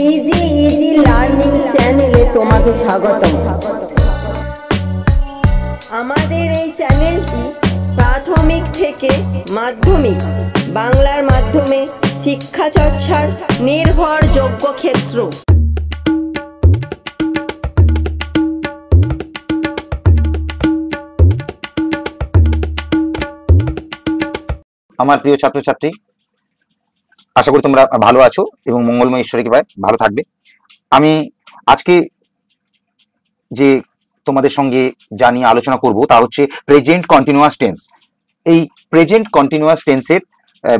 Easy easy learning চ্যানেলে তোমাকে স্বাগতম। আমাদের এই চ্যানেলটি প্রাথমিক থেকে মাধ্যমিক বাংলার মাধ্যমে শিক্ষা চর্চার নির্ভরযোগ্য ক্ষেত্র। আমার প্রিয় ছাত্রছাত্রী, আশা করি তোমরা ভালো আছো এবং মঙ্গলময় ঈশ্বরের কৃপায় ভালো থাকবে। আমি আজকে যে তোমাদের সঙ্গে যা নিয়ে আলোচনা করব তা হচ্ছে প্রেজেন্ট কন্টিনিউয়াস টেন্স। এই প্রেজেন্ট কন্টিনিউয়াস টেন্সের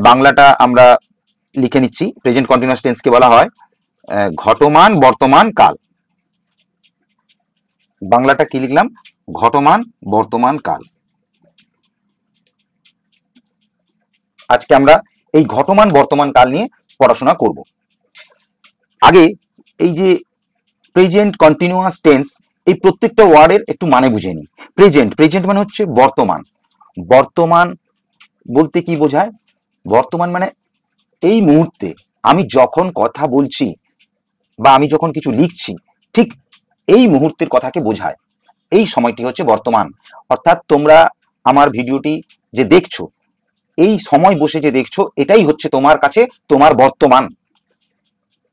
বাংলাটা আমরা লিখে নিচ্ছি। প্রেজেন্ট কন্টিনিউয়াস টেন্সকে বলা হয় ঘটমান বর্তমান কাল। বাংলাটা কি লিখলাম? ঘটমান বর্তমান কাল। আজকে আমরা এই ঘটমান বর্তমান কাল নিয়ে পড়াশোনা করব। আগে এই যে প্রেজেন্ট কন্টিনিউয়াস টেন্স, এই প্রত্যেকটা ওয়ার্ডের একটু মানে বুঝে নিই। প্রেজেন্ট, প্রেজেন্ট মানে হচ্ছে বর্তমান। বর্তমান বলতে কি বোঝায়? বর্তমান মানে এই মুহূর্তে আমি যখন কথা বলছি বা আমি যখন কিছু লিখছি, ঠিক এই মুহূর্তের কথাকে বোঝায়। এই সময়টি হচ্ছে বর্তমান। অর্থাৎ তোমরা আমার ভিডিওটি যে দেখছো, এই সময় বসে যে দেখছো, এটাই হচ্ছে তোমার কাছে তোমার বর্তমান।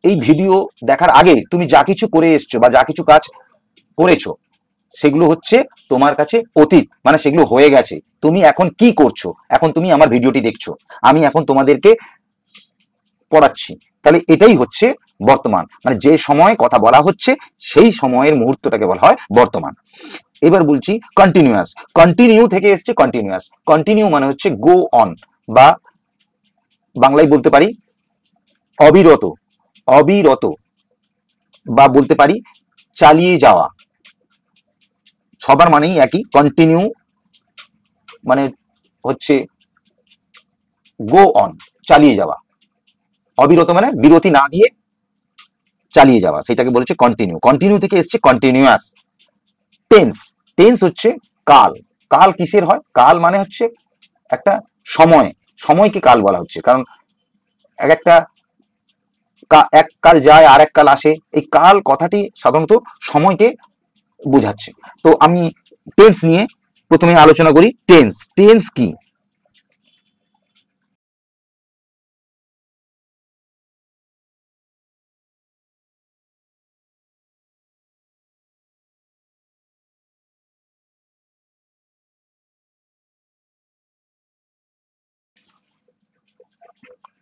এই ভিডিও দেখার আগে তুমি যা কিছু করে এসছো বা যা কিছু কাজ করেছো, সেগুলো হচ্ছে তোমার কাছে অতীত, মানে সেগুলো হয়ে গেছে। তুমি এখন কি করছো? এখন তুমি আমার ভিডিওটি দেখছো, আমি এখন তোমাদেরকে পড়াচ্ছি, তাহলে এটাই হচ্ছে বর্তমান। মানে যে সময় কথা বলা হচ্ছে সেই সময়ের মুহূর্তটাকে বলা হয় বর্তমান। এবার বলছি কন্টিনিউয়াস। কন্টিনিউ থেকে এসছে কন্টিনিউয়াস। কন্টিনিউ মানে হচ্ছে গো অন, বা বাংলায় বলতে পারি অবিরত। অবিরত বা বলতে পারি চালিয়ে যাওয়া। সবার মানেই একই। কন্টিনিউ মানে হচ্ছে গো অন, চালিয়ে যাওয়া। অবিরত মানে বিরতি না দিয়ে চালিয়ে যাওয়া, সেটাকে বলেছে কন্টিনিউ। কন্টিনিউ থেকে এসছে কন্টিনিউয়াস। টেন্স, টেন্স হচ্ছে কাল। কাল কিসের হয়? কাল মানে হচ্ছে একটা সময়, সময়কে কাল বলা হচ্ছে। কারণ এক কাল যায় আর এক কাল আসে, এই কাল কথাটি সাধারণত সময়কে বোঝাচ্ছে। তো আমি টেন্স নিয়ে প্রথমে আলোচনা করি। টেন্স, টেন্স কি?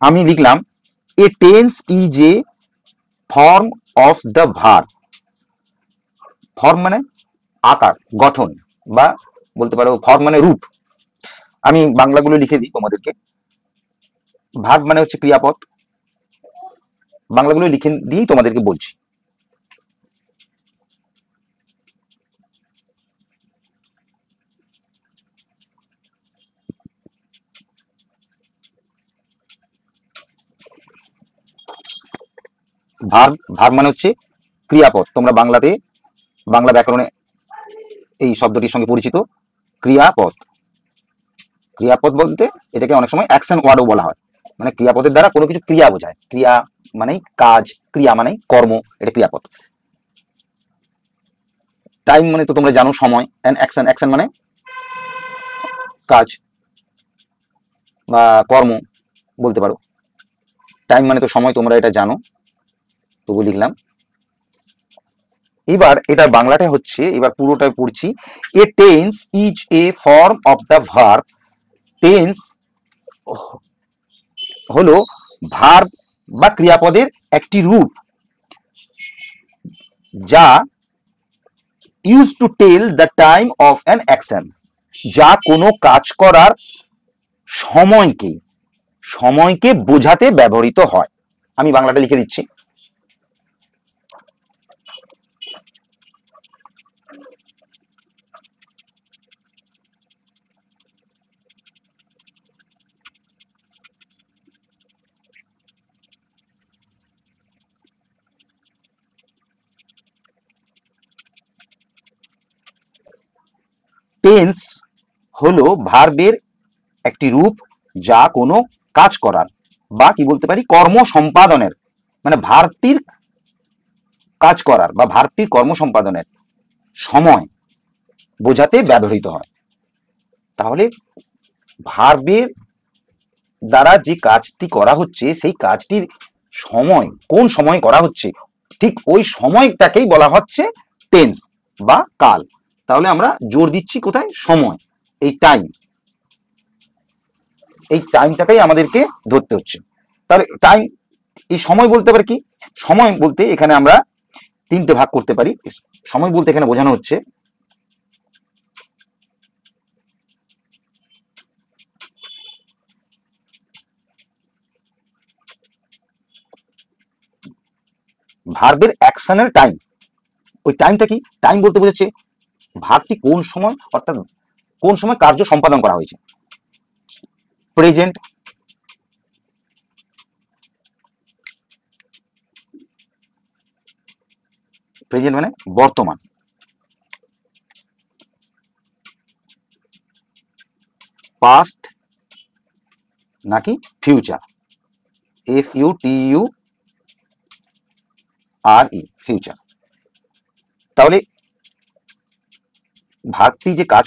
আমি লিখলাম a tense is a form of the verb. Form মানে আকার, গঠন, বা বলতে পারো ফর্ম মানে রূপ। আমি বাংলাগুলো লিখে দিই তোমাদেরকে। ভার্ব মানে হচ্ছে ক্রিয়াপদ। বাংলাগুলো লিখে দিয়েই তোমাদেরকে বলছি। ভার্ব, ভার্ব মানে হচ্ছে ক্রিয়াপদ। তোমরা বাংলাতে, বাংলা ব্যাকরণে এই শব্দটির সঙ্গে পরিচিত ক্রিয়াপদ। ক্রিয়াপদ বলতে এটাকে অনেক সময় অ্যাকশন ওয়ার্ডও বলা হয়। মানে ক্রিয়াপদের দ্বারা কোনো কিছু ক্রিয়া বোঝায়। ক্রিয়া মানেই কাজ, ক্রিয়া মানেই কর্ম, এটা ক্রিয়াপদ। টাইম মানে তো তোমরা জানো সময়। এন্ড অ্যাকশন, অ্যাকশন মানে কাজ বা কর্ম বলতে পারো। টাইম মানে তো সময়, তোমরা এটা জানো, তবু লিখলাম। এবার এটা বাংলাটা হচ্ছে, এবার পুরোটাই পড়ছি। A tense is a form of the verb. Tense হলো ভার্ব বা ক্রিয়াপদের একটি রূপ, যা use to tell the time of an action, যা কোনো কাজ করার সময়কে, সময়কে বোঝাতে ব্যবহৃত হয়। আমি বাংলাটা লিখে দিচ্ছি। টেন্স হলো ভার্বের একটি রূপ, যা কোনো কাজ করার বা কি বলতে পারি কর্ম সম্পাদনের, মানে ভার্বটির কাজ করার বা ভার্বটির কর্ম সম্পাদনের সময় বোঝাতে ব্যবহৃত হয়। তাহলে ভার্বের দ্বারা যে কাজটি করা হচ্ছে সেই কাজটির সময় কোন সময় করা হচ্ছে ঠিক ওই সময়টাকেই বলা হচ্ছে টেন্স বা কাল। তাহলে আমরা জোর দিচ্ছি কোথায়? সময়, এই টাইম, এই টাইমটাকেই আমাদেরকে ধরতে হচ্ছে। তাহলে টাইম, এই সময় বলতে পারে কি? সময় বলতে এখানে আমরা তিনটে ভাগ করতে পারি। সময় বলতে এখানে বোঝানো হচ্ছে ভার্বের অ্যাকশনের টাইম। ওই টাইমটা কি? টাইম বলতে বোঝাচ্ছে ভার্বটি কোন সময়, অর্থাৎ কোন সময় কার্য সম্পাদন করা হয়েছে। প্রেজেন্ট, প্রেজেন্ট মানে বর্তমান। পাস্ট নাকি ফিউচার, FUTURE, ফিউচার। তাহলে ভার্বটি যে কাজ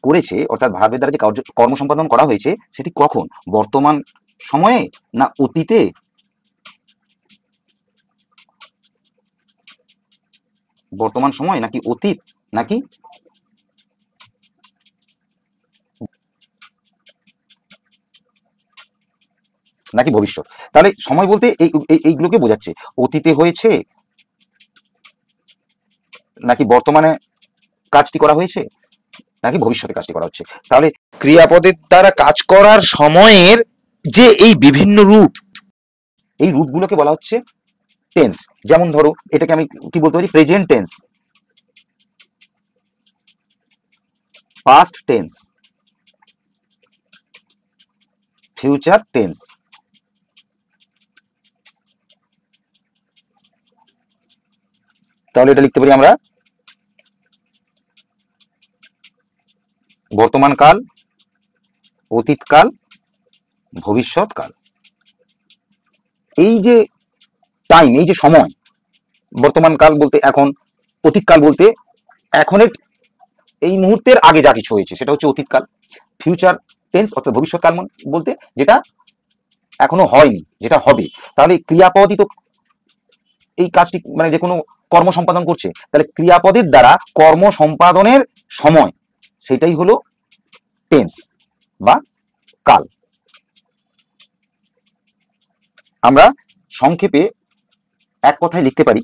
করেছে, অর্থাৎ ভার্বের দ্বারা যে কর্ম সম্পাদন করা হয়েছে সেটি কখন? বর্তমান সময়ে না অতীতে, বর্তমান সময় নাকি অতীত নাকি নাকি ভবিষ্যৎ। তাহলে সময় বলতে এইগুলোকে বোঝাচ্ছে, অতীতে হয়েছে নাকি বর্তমানে কাজটি করা হয়েছে নাকি ভবিষ্যতে কাজটি করা হচ্ছে। তাহলে ক্রিয়াপদের দ্বারা কাজ করার সময়ের যে এই বিভিন্ন রূপ, এই রূপগুলোকে বলা হচ্ছে টেন্স। যেমন ধরো এটাকে আমি কি বলতে পারি? Present tense, past tense, future tense. তাহলে এটা লিখতে পারি আমরা বর্তমান কাল, অতীতকাল, ভবিষ্যৎকাল। এই যে টাইম, এই যে সময়, বর্তমান কাল বলতে এখন, অতীতকাল বলতে এখনের এই মুহূর্তের আগে যা কিছু হয়েছে সেটা হচ্ছে অতীতকাল। ফিউচার টেন্স অর্থাৎ ভবিষ্যৎকাল বলতে যেটা এখনো হয়নি, যেটা হবে। তাহলে ক্রিয়াপদই তো এই কাজটি, মানে যে কোনো কর্ম সম্পাদন করছে, তাহলে ক্রিয়াপদের দ্বারা কর্ম সম্পাদনের সময় সেটাই হলো টেন্স বা কাল। আমরা সংক্ষেপে এক কথায় লিখতে পারি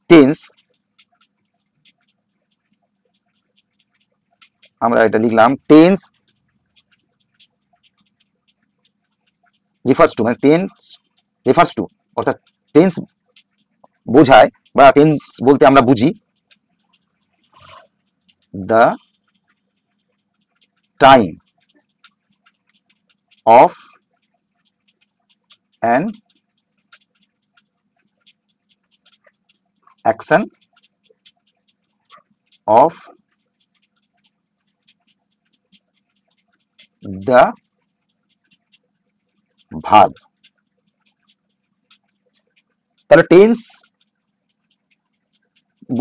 টেন্স, আমরা এটা লিখলাম টেন্স রেফার্স টু, মানে টেন্স রেফার্স টু অর্থাৎ টেন্স বোঝায় বা টেন্স বলতে আমরা বুঝি the time of an action of the verb. তাহলে টেন্স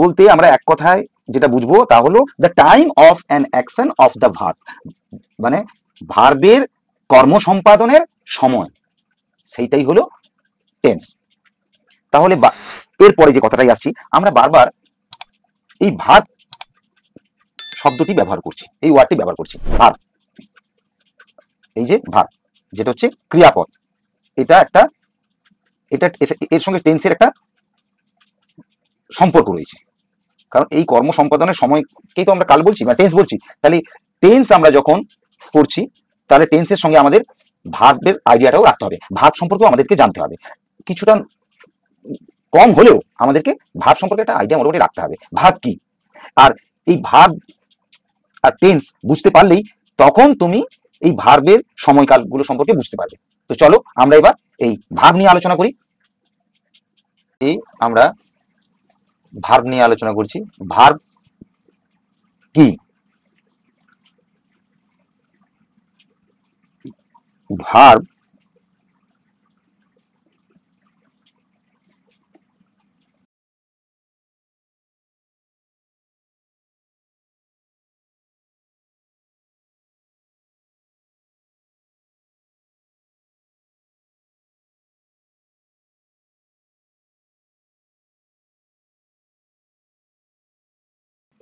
বলতে আমরা এক কথায় যেটা বুঝবো তা হলো the time of an action of the verb, মানে ভার্বের কর্ম সম্পাদনের সময়, সেইটাই হলো টেন্স। তাহলে এরপরে যে কথাটাই আসছি, আমরা বারবার এই ভার্ব শব্দটি ব্যবহার করছি, এই ওয়ার্ডটি ব্যবহার করছি ভার্ব। এই যে ভার্ব যেটা হচ্ছে ক্রিয়াপদ, এটা একটা, এটা এর সঙ্গে টেন্সের একটা সম্পর্ক রয়েছে, কারণ এই কর্ম সম্পাদনের সময়কেই তো আমরা কাল বলছি বা টেন্স বলছি। তাহলে টেন্স আমরা যখন পড়ছি তাহলে টেন্সের সঙ্গে আমাদের ভার্বের আইডিয়াটাও রাখতে হবে, ভার্ব সম্পর্কেও আমাদেরকে জানতে হবে। কিছুটা কম হলেও আমাদেরকে ভার্ব সম্পর্কে একটা আইডিয়া মোটামুটি রাখতে হবে, ভার্ব কি। আর এই ভার্ব আর টেন্স বুঝতে পারলেই তখন তুমি এই ভার্বের সময়কালগুলো সম্পর্কে বুঝতে পারবে। তো চলো আমরা এবার এই ভার্ব নিয়ে আলোচনা করি। এই আমরা ভার্ব নিয়ে আলোচনা করছি। ভার্ব কি? ভার্ব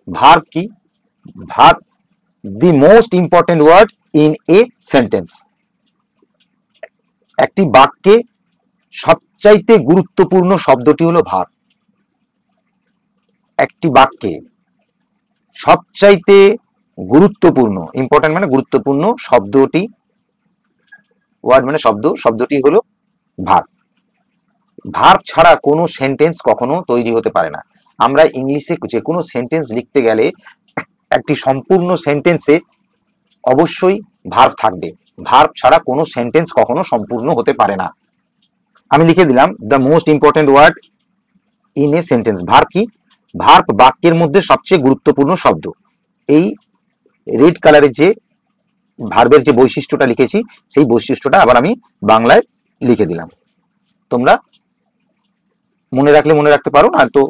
ভার্ব কি? Verb the most important word in a sentence. একটি বাক্যে সবচাইতে গুরুত্বপূর্ণ শব্দটি হলো ভার্ব। একটি বাক্যে সবচাইতে গুরুত্বপূর্ণ, ইম্পর্টেন্ট মানে গুরুত্বপূর্ণ শব্দটি, ওয়ার্ড মানে শব্দ, শব্দটি হলো ভার্ব। ভার্ব ছাড়া কোনো সেন্টেন্স কখনো তৈরি হতে পারে না। আমরা ইংলিশে যে কোনো সেন্টেন্স লিখতে গেলে একটি সম্পূর্ণ সেন্টেন্সে অবশ্যই ভার্ব থাকবে। ভার্ব ছাড়া কোনো সেন্টেন্স কখনো সম্পূর্ণ হতে পারে না। আমি লিখে দিলাম the most important word in a sentence. Verb কি? ভার্ব বাক্যের মধ্যে সবচেয়ে গুরুত্বপূর্ণ শব্দ। এই রেড কালারের যে ভার্বের যে বৈশিষ্ট্যটা লিখেছি সেই বৈশিষ্ট্যটা আবার আমি বাংলায় লিখে দিলাম। তোমরা মনে রাখলে মনে রাখতে পারো, আর তো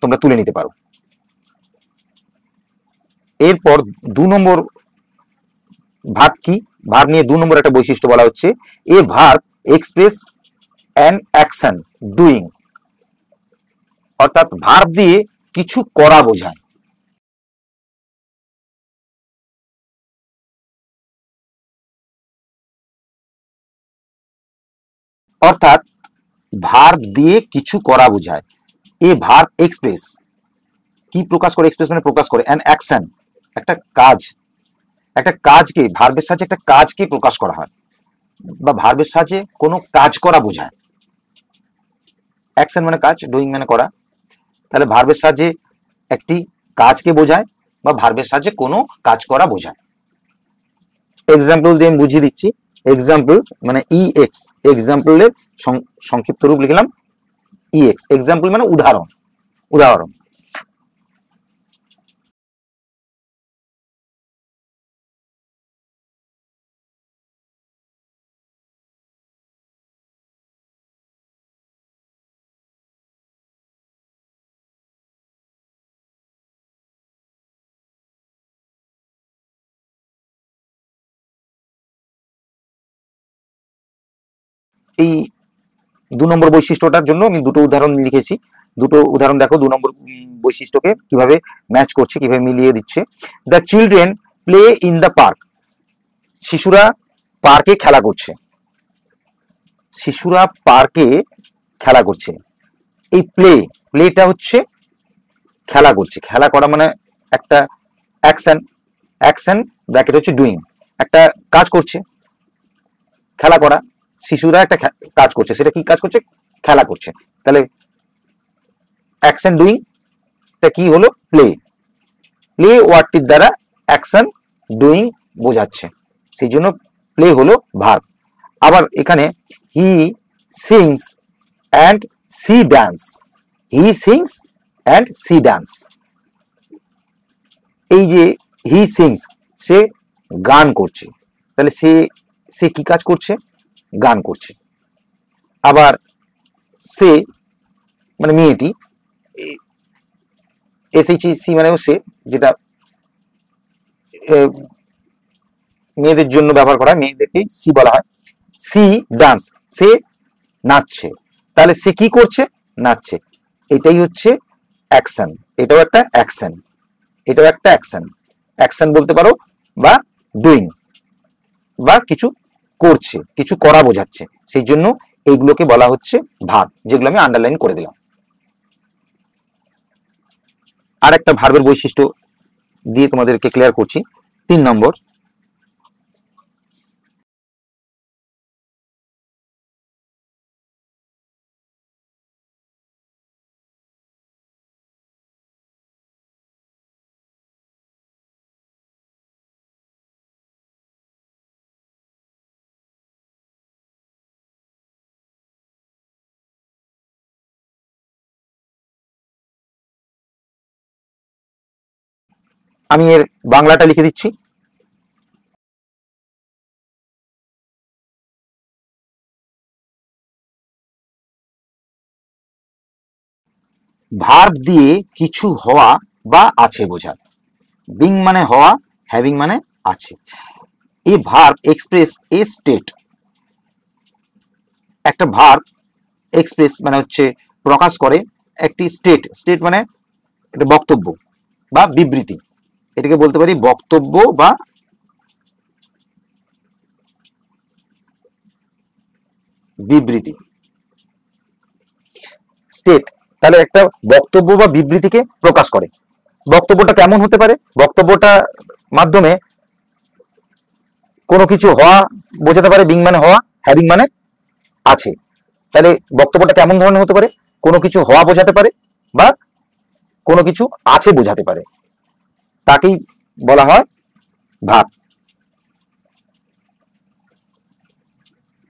তোমরা তুলে নিতে পারো। এরপর 2 নম্বর ভার্ব কি? ভার্ব নিয়ে 2 নম্বর একটা বৈশিষ্ট্য বলা হচ্ছে, a verb express an action doing. অর্থাৎ ভার্ব দিয়ে কিছু করা বোঝায়। অর্থাৎ ভার্ব দিয়ে কিছু করা বোঝায়। এ ভার্ব এক্সপ্রেস কি প্রকাশ করে? এক্সপ্রেস মানে প্রকাশ করে। অ্যান অ্যাকশন একটা কাজ, একটা কাজকে, ভার্বের সাহায্যে একটা কাজকে প্রকাশ করা হয়, বা ভার্বের সাহায্যে কোনো কাজ করা বোঝায়। অ্যাকশন মানে কাজ, ডুইং মানে করা। তাহলে ভার্বের সাহায্যে একটি কাজকে বোঝায় বা ভার্বের সাহায্যে কোনো কাজ করা বোঝায়। এক্সাম্পল দিয়ে আমি বুঝিয়ে দিচ্ছি। এক্সাম্পল মানে ইএক্স, এক্সাম্পলের সংক্ষিপ্ত রূপ লিখলাম ইএক্স। এক্সাম্পল মানে উদাহরণ, উদাহরণ। এই 2 নম্বর বৈশিষ্ট্যটার জন্য আমি দুটো উদাহরণ লিখেছি। দুটো উদাহরণ দেখো 2 নম্বর বৈশিষ্ট্যকে কিভাবে ম্যাচ করছে, কিভাবে মিলিয়ে দিচ্ছে। The children play in the park. শিশুরা পার্কে খেলা করছে। শিশুরা পার্কে খেলা করছে। এই প্লেটা হচ্ছে খেলা করছে। খেলা করা মানে একটা অ্যাকশন, অ্যাকশন ব্র্যাকেট হচ্ছে ডুইং, একটা কাজ করছে, খেলা করা। শিশুরা একটা কাজ করছে, সেটা কি কাজ করছে? খেলা করছে। তাহলে অ্যাকশন ডুইং টা কি হলো? প্লে। প্লে ওয়ার্ডটির দ্বারা অ্যাকশন ডুইং বোঝাচ্ছে, সেই জন্য প্লে হলো ভার্ব। আবার এখানে he sings and she dance. He sings and she dance. এই যে হি সিংস, সে গান করছে। তাহলে সে সে কি কাজ করছে? গান করছে। আবার সে মানে মেয়েটি, এসএইচসি মানেও সে, যেটা মেয়েদের জন্য ব্যবহার করা হয়, মেয়েদেরকে সি বলা হয়। সি ডান্স, সে নাচছে। তাহলে সে কি করছে? নাচছে। এটাই হচ্ছে অ্যাকশন। এটাও একটা অ্যাকশন, এটাও একটা অ্যাকশন। অ্যাকশন বলতে পারো বা ডুইং, বা কিছু করছে, কিছু করা বোঝাচ্ছে। সেই জন্য এইগুলোকে বলা হচ্ছে ভার্ব, যেগুলো আমি আন্ডারলাইন করে দিলাম। আর একটা ভার্বের বৈশিষ্ট্য দিয়ে তোমাদেরকে ক্লিয়ার করছি। 3 নম্বর, আমি এর বাংলাটা লিখে দিচ্ছি। ভার্ব দিয়ে কিছু হওয়া বা আছে বোঝায়। বিং মানে হওয়া, হ্যাভিং মানে আছে। এ ভার্ব এক্সপ্রেস এ স্টেট। একটা ভার্ব এক্সপ্রেস মানে হচ্ছে প্রকাশ করে একটি স্টেট। স্টেট মানে একটা বক্তব্য বা বিবৃতি, এটাকে বলতে পারি বক্তব্য বা বিবৃতি। স্টেট তাহলে একটা বক্তব্য বা বিবৃতিকে প্রকাশ করে। বক্তব্যটা কেমন হতে পারে? বক্তব্যটা মাধ্যমে কোনো কিছু হওয়া বোঝাতে পারে, বিং মানে হওয়া, হ্যাভিং মানে আছে। তাহলে বক্তব্যটা কেমন ধরনের হতে পারে? কোনো কিছু হওয়া বোঝাতে পারে বা কোনো কিছু আছে বোঝাতে পারে, তাকেই বলা হয় ভাব।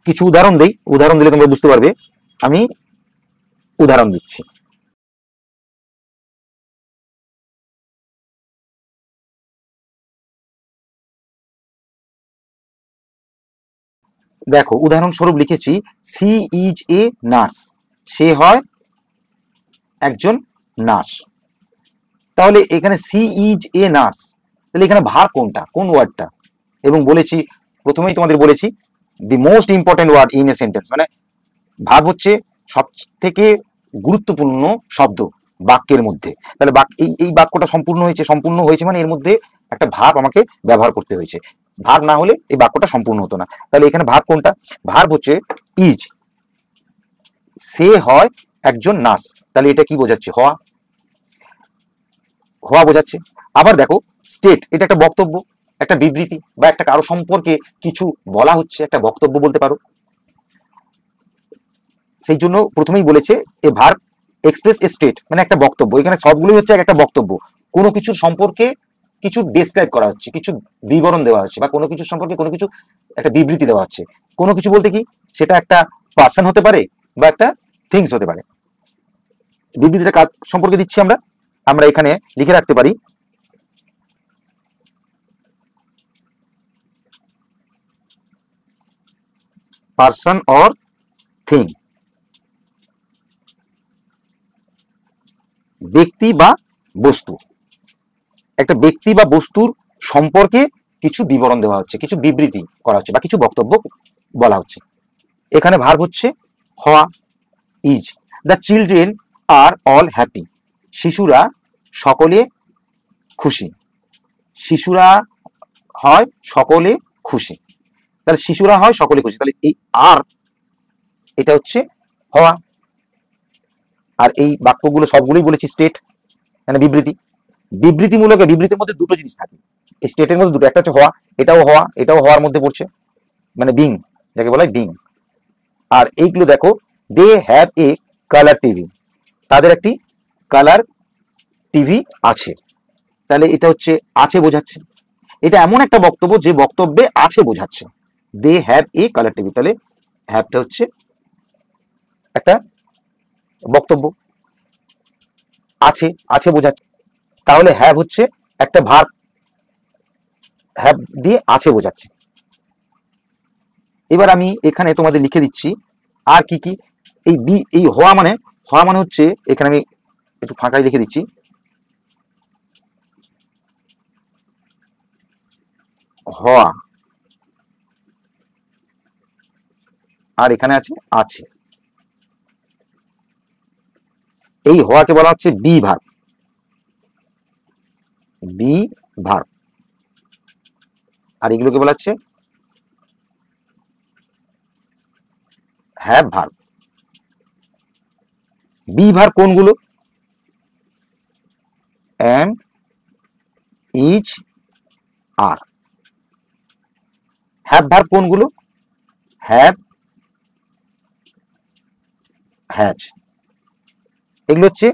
কিছু উদাহরণ দেই, উদাহরণ দিলে তোমরা বুঝতে পারবে। আমি উদাহরণ দিচ্ছি। দেখো উদাহরণস্বরূপ লিখেছি সি ইজ এ নার্স, সে হয় একজন নার্স। তাহলে এখানে সি ইজ এ নার্স, তাহলে এখানে ভার কোনটা, কোন ওয়ার্ডটা? এবং বলেছি প্রথমেই তোমাদের বলেছি the most important word in a sentence, মানে ভার হচ্ছে সব থেকে গুরুত্বপূর্ণ শব্দ বাক্যের মধ্যে। তাহলে এই বাক্যটা সম্পূর্ণ হয়েছে মানে এর মধ্যে একটা ভাব আমাকে ব্যবহার করতে হয়েছে। ভার না হলে এই বাক্যটা সম্পূর্ণ হতো না। তাহলে এখানে ভার কোনটা? ভার হচ্ছে ইজ, সে হয় একজন নার্স। তাহলে এটা কি বোঝাচ্ছে? হওয়া, হওয়া বোঝাচ্ছে। আবার দেখো স্টেট, এটা একটা বক্তব্য, একটা বিবৃতি বা একটা কারো সম্পর্কে কিছু বলা হচ্ছে, একটা বক্তব্য বলতে পারো। সেই জন্য প্রথমেই বলেছে এ ভার্ব এক্সপ্রেস এ স্টেট, মানে একটা বক্তব্য। এখানে সবগুলোই হচ্ছে একটা বক্তব্য, কোনো কিছুর সম্পর্কে কিছু ডেসক্রাইব করা হচ্ছে, কিছু বিবরণ দেওয়া হচ্ছে, বা কোনো কিছু সম্পর্কে কোনো কিছু একটা বিবৃতি দেওয়া হচ্ছে। কোনো কিছু বলতে কি, সেটা একটা পার্সন হতে পারে বা একটা থিংস হতে পারে। বিবৃতিটা কাজ সম্পর্কে দিচ্ছি আমরা, আমরা এখানে লিখে রাখতে পারি পার্সন অর থিং, ব্যক্তি বা বস্তু। একটা ব্যক্তি বা বস্তুর সম্পর্কে কিছু বিবরণ দেওয়া হচ্ছে, কিছু বিবৃতি করা হচ্ছে বা কিছু বক্তব্য বলা হচ্ছে। এখানে ভার্ব হচ্ছে হওয়া, is. The children are all happy, শিশুরা সকলে খুশি, শিশুরা হয় সকলে খুশি। তাহলে শিশুরা হয় সকলে খুশি, তাহলে এই আর এটা হচ্ছে হওয়া। আর এই বাক্যগুলো সবগুলোই বলেছি স্টেট, মানে বিবৃতি। বিবৃতিমূলক, বিবৃতির মধ্যে দুটো জিনিস থাকে, এই স্টেটের মধ্যে দুটো, একটা হচ্ছে হওয়া, এটাও হওয়া, এটাও হওয়ার মধ্যে পড়ছে, মানে বিং, যাকে বলা হয় বিং। আর এইগুলো দেখো, they have a colour TV, তাদের একটি কালার টিভি আছে। তাহলে এটা হচ্ছে আছে বোঝাচ্ছে। এটা এমন একটা বক্তব্য যে বক্তব্যে আছে বোঝাচ্ছে। They have a colour TV, তাহলে হ্যাভটা হচ্ছে একটা বক্তব্য, আছে, আছে বোঝাচ্ছে। তাহলে হ্যাভ হচ্ছে একটা ভার্ব, হ্যাভ দিয়ে আছে বোঝাচ্ছে। এবার আমি এখানে তোমাদের লিখে দিচ্ছি আর কি কি। এই হওয়া মানে হচ্ছে, এখানে আমি একটু ফাঁকায় লিখে দিচ্ছি, হওয়া, আর এখানে আছে আছে। এই হওয়াকে বলা হচ্ছে বি ভার্ব, বি ভার্ব। আর এগুলোকে বলা হচ্ছে হ্যাভ ভার্ব। বি ভার্ব কোনগুলো? Am, is, are. Have verb কোনগুলো? Have, has. এগুলো হচ্ছে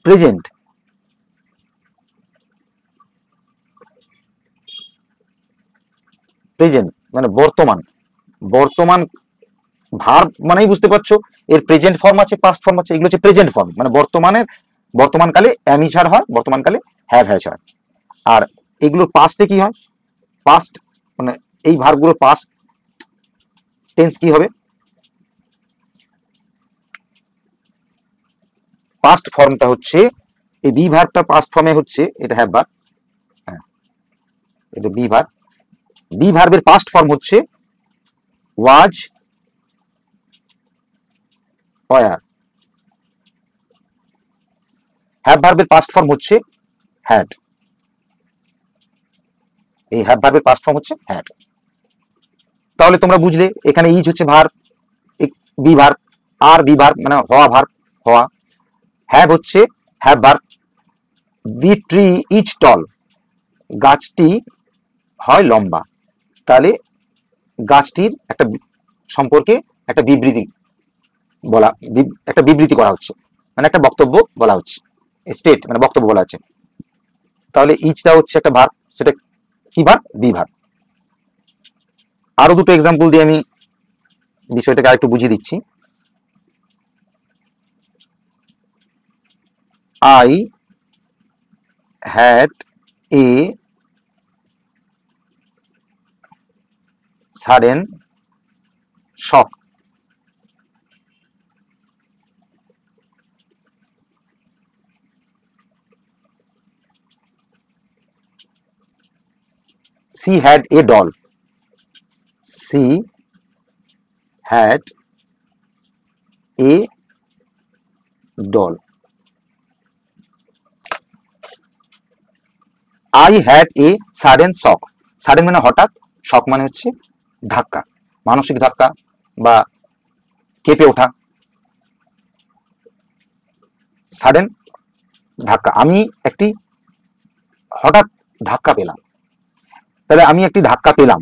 প্রেজেন্ট, প্রেজেন্ট মানে বর্তমান। বর্তমান ভার্ব মানেই বুঝতে পারছো এর প্রেজেন্ট ফর্ম আছে, পাস্ট ফর্ম আছে। এগুলো হচ্ছে প্রেজেন্ট ফর্ম, মানে বর্তমানকালে এম ইজ আর হয়, বর্তমানকালে হ্যাভ হ্যাজ হয়। আর এগুলোর পাস্টে কি হয়? পাস্ট মানে এই ভার্বগুলোর পাস্ট টেন্স কি হবে? পাস্ট ফর্মটা হচ্ছে এই বি ভার্বটা পাস্ট ফর্মে হচ্ছে এটা হ্যাভ ভার্ব, হ্যাঁ এটা বি ভার্ব। বি ভার্বের পাস্ট ফর্ম হচ্ছে ওয়াজ, ওয়ার। হ্যাভ ভার্বের পাস্ট ফর্ম হচ্ছে হ্যাড, এই হ্যাভ ভার্বের পাস্ট ফর্ম হচ্ছে হ্যাড। তাহলে তোমরা বুঝলে এখানে ইজ হচ্ছে ভার্ব, বি ভার্ব, আর বি ভার্ব মানে হওয়া ভার্ব, হওয়া। হ্যাভ হচ্ছে have verb. The tree is tall, গাছটি হয় লম্বা। তাহলে গাছটির একটা সম্পর্কে একটা বিবৃতি বলা, একটা বিবৃতি করা হচ্ছে, মানে একটা বক্তব্য বলা হচ্ছে, স্টেট মানে বক্তব্য বলা হচ্ছে। তাহলে ইজটা হচ্ছে একটা ভার্ব, সেটা কি ভার্ব? Be verb. আরো দুটো এক্সাম্পল দিয়ে আমি বিষয়টাকে আরেকটু বুঝিয়ে দিচ্ছি। I had a sudden shock, she had a doll, she had a doll. I had a sudden shock, sudden মানে হঠাৎ, শক মানে হচ্ছে ধাক্কা, মানসিক ধাক্কা বা কেঁপে ওঠা, সাডেন ধাক্কা। আমি একটি হঠাৎ ধাক্কা পেলাম। তাহলে আমি একটি ধাক্কা পেলাম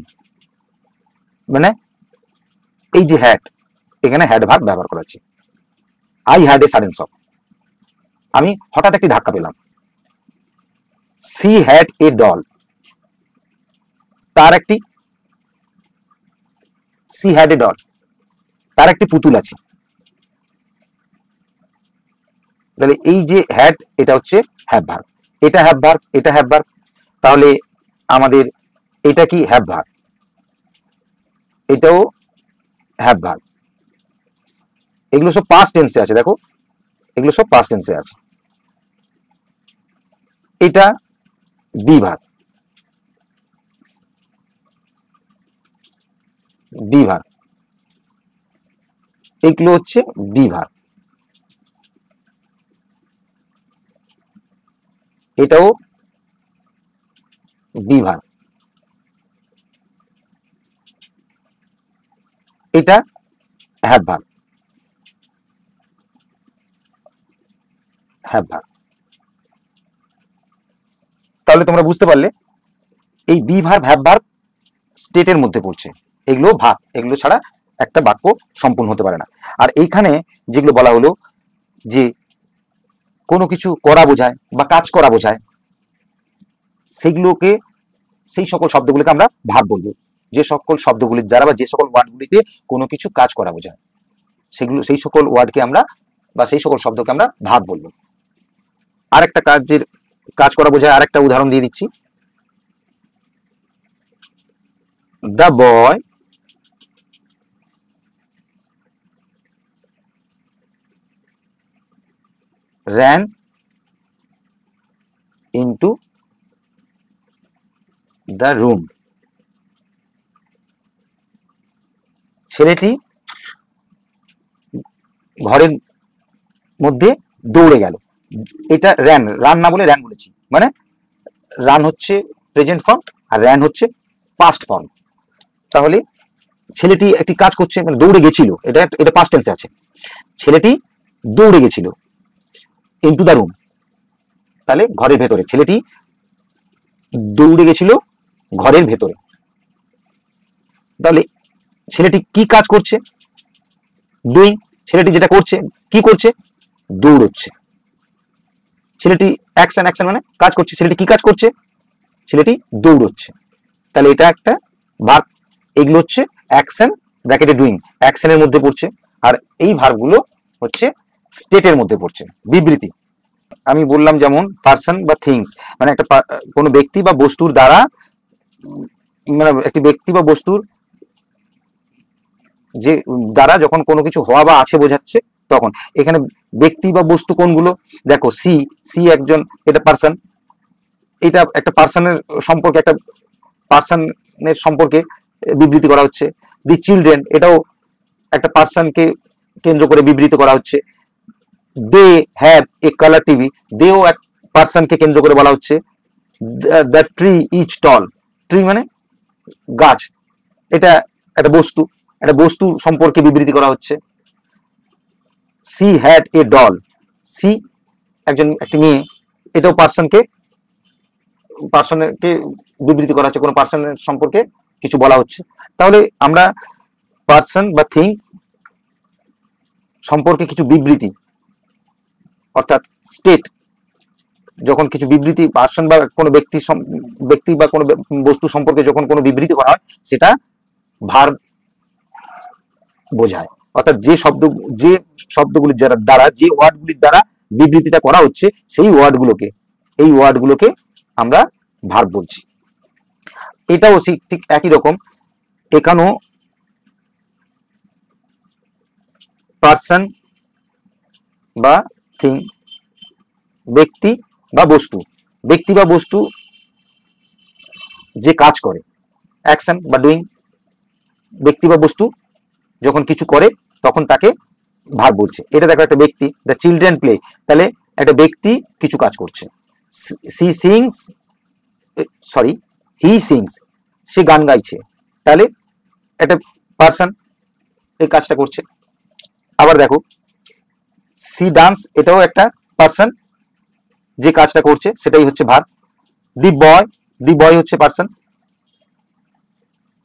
মানে এই যে হ্যাড, এখানে হ্যাড ভার্ব ব্যবহার করা হচ্ছে। আই হ্যাড এ সাডেন শক, আমি হঠাৎ একটি ধাক্কা পেলাম। সি হ্যাড এ ডল, তার একটি, সি হ্যাড এ ডল, তার একটি পুতুল আছে। তাহলে এই যে হ্যাড, এটা হচ্ছে হ্যাভ ভার্ব, এটা হ্যাভ ভার্ব, এটা হ্যাভ ভার্ব। তাহলে আমাদের এটা কি হ্যাভ ভার্ব, এটাও হ্যাভ ভার্ব। এগুলো সব পাস্ট টেন্সে আছে, দেখো এগুলো সব পাস্ট টেন্সে আছে। এটা বি ভার্ব, বি ভার্ব, এগুলো হচ্ছে বি ভার্ব, এটাও বি ভার্ব, এটা হ্যাভ ভার্ব, হ্যাভ ভার্ব। তাহলে তোমরা বুঝতে পারলে এই বি ভার্ব হ্যাভ ভার্ব স্টেটের মধ্যে পড়ছে, এগুলো ভার্ব, এগুলো ছাড়া একটা বাক্য সম্পূর্ণ হতে পারে না। আর এইখানে যেগুলো বলা হলো যে কোনো কিছু করা বোঝায় বা কাজ করা বোঝায়, সেগুলোকে, সেই সকল শব্দগুলোকে আমরা ভার্ব বলবো। যে সকল শব্দগুলির দ্বারা বা যে সকল ওয়ার্ডগুলিতে কোনো কিছু কাজ করা বোঝায়, সেগুলো, সেই সকল ওয়ার্ডকে আমরা বা সেই সকল শব্দকে আমরা ভার্ব বলবো। আরেকটা কাজের, কাজ করা বোঝায় আরেকটা উদাহরণ দিয়ে দিচ্ছি। The boy ran into the room, ছেলেটি ঘরের মধ্যে দৌড়ে গেল। এটা র্যান, রান না বলে র্যান বলেছি, মানে রান হচ্ছে প্রেজেন্ট ফর্ম আর র্যান হচ্ছে পাস্ট ফর্ম। তাহলে ছেলেটি একটি কাজ করছে, মানে দৌড়ে গেছিল, এটা এটা পাস্ট টেন্সে আছে। ছেলেটি দৌড়ে গেছিল ইনটু দ্য রুম, তাহলে ঘরের ভেতরে, ছেলেটি দৌড়ে গেছিল ঘরের ভেতরে। তাহলে ছেলেটি কি কাজ করছে? ডুইং, ছেলেটি যেটা করছে, কি করছে? দৌড়চ্ছে। ছেলেটি অ্যাকশন, অ্যাকশন মানে কাজ করছে, ছেলেটি কি কাজ করছে? ছেলেটি দৌড়চ্ছে। তাহলে এটা একটা ভার্ব, এগুলো হচ্ছে অ্যাকশন ব্র্যাকেটে ডুইং, অ্যাকশনের মধ্যে পড়ছে। আর এই ভার্বগুলো হচ্ছে স্টেটের মধ্যে পড়ছে, বিবৃতি। আমি বললাম যেমন পার্সন বা থিংস, মানে একটা কোনো ব্যক্তি বা বস্তুর দ্বারা, মানে একটি ব্যক্তি বা বস্তুর যে দ্বারা যখন কোনো কিছু হওয়া বা আছে বোঝাচ্ছে, তখন এখানে ব্যক্তি বা বস্তু কোনগুলো? দেখো সি, সি একজন, এটা পার্সন, এটা একটা পার্সনের সম্পর্কে, একটা পার্সনের সম্পর্কে বিবৃতি করা হচ্ছে। দি চিলড্রেন, এটাও একটা পার্সনকে কেন্দ্র করে বিবৃতি করা হচ্ছে। They have a colour TV, দেও এক পার্সনকে কেন্দ্র করে বলা হচ্ছে। The tree is tall, tree মানে গাছ, এটা একটা বস্তু, একটা বস্তু সম্পর্কে বিবৃতি করা হচ্ছে। She had a doll, she একটি মেয়ে, এটাও পার্সনকে বিবৃতি করা হচ্ছে, কোনো পার্সনের সম্পর্কে কিছু বলা হচ্ছে। তাহলে আমরা পার্সন বা থিং সম্পর্কে কিছু বিবৃতি অর্থাৎ স্টেট, যখন কিছু বিবৃতি পার্সন বা কোনো ব্যক্তি বা কোনো বস্তু সম্পর্কে যখন কোনো বিবৃতি করা হয় সেটা ভার্ব বোঝায়। অর্থাৎ যে শব্দগুলির দ্বারা, যে ওয়ার্ডগুলির দ্বারা বিবৃতিটা করা হচ্ছে সেই ওয়ার্ডগুলোকে আমরা ভার্ব বলছি। এটাও ঠিক একই রকম, এখানেও পার্সন বা থিং, ব্যক্তি বা বস্তু যে কাজ করে, অ্যাকশন বা ডুইং, ব্যক্তি বা বস্তু যখন কিছু করে তখন তাকে ভার্ব বলছে। এটা দেখো একটা ব্যক্তি, দ্য চিলড্রেন প্লে, তাহলে একটা ব্যক্তি কিছু কাজ করছে। হি সিংস, সে গান গাইছে, তাহলে একটা পার্সন এই কাজটা করছে। আবার দেখো সি ডান্স, এটাও একটা পার্সন যে কাজটা করছে, সেটাই হচ্ছে ভার্ব। দি বয় হচ্ছে পার্সন,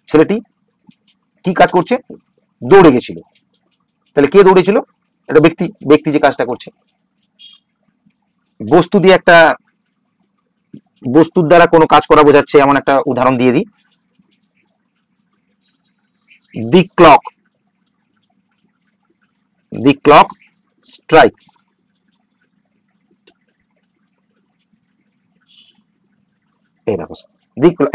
ছেলেটি কি কাজ করছে, দৌড়ে গেছিল, তাহলে কে দৌড়েছিল, এটা ব্যক্তি যে কাজটা করছে। বস্তুর দ্বারা কোনো কাজ করা বোঝাচ্ছে এমন একটা উদাহরণ দিয়ে দিই। দি ক্লক স্ট্রাইকস, এই দেখো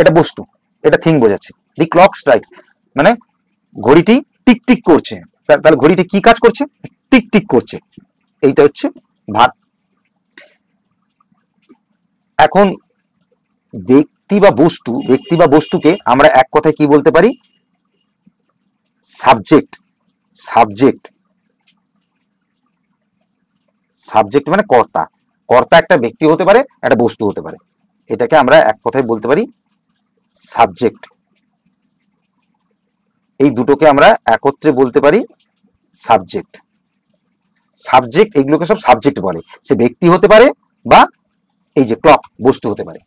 এটা বস্তু, এটা থিং বোঝাচ্ছে। দি ক্লক স্ট্রাইকস মানে ঘড়িটি টিক টিক করছে, তাহলে ঘড়িটি কি কাজ করছে, টিক টিক করছে, এইটা হচ্ছে ভার্ব। এখন ব্যক্তি বা বস্তুকে আমরা এক কথায় কি বলতে পারি, সাবজেক্ট মানে কর্তা একটা ব্যক্তি হতে পারে, একটা বস্তু হতে পারে, এটাকে আমরা এক কথায় বলতে পারি সাবজেক্ট। এই দুটোকে আমরা একত্রে বলতে পারি সাবজেক্ট। এগুলোকে সব সাবজেক্ট বলে, সে ব্যক্তি হতে পারে বা এই যে ক্লক বস্তু হতে পারে।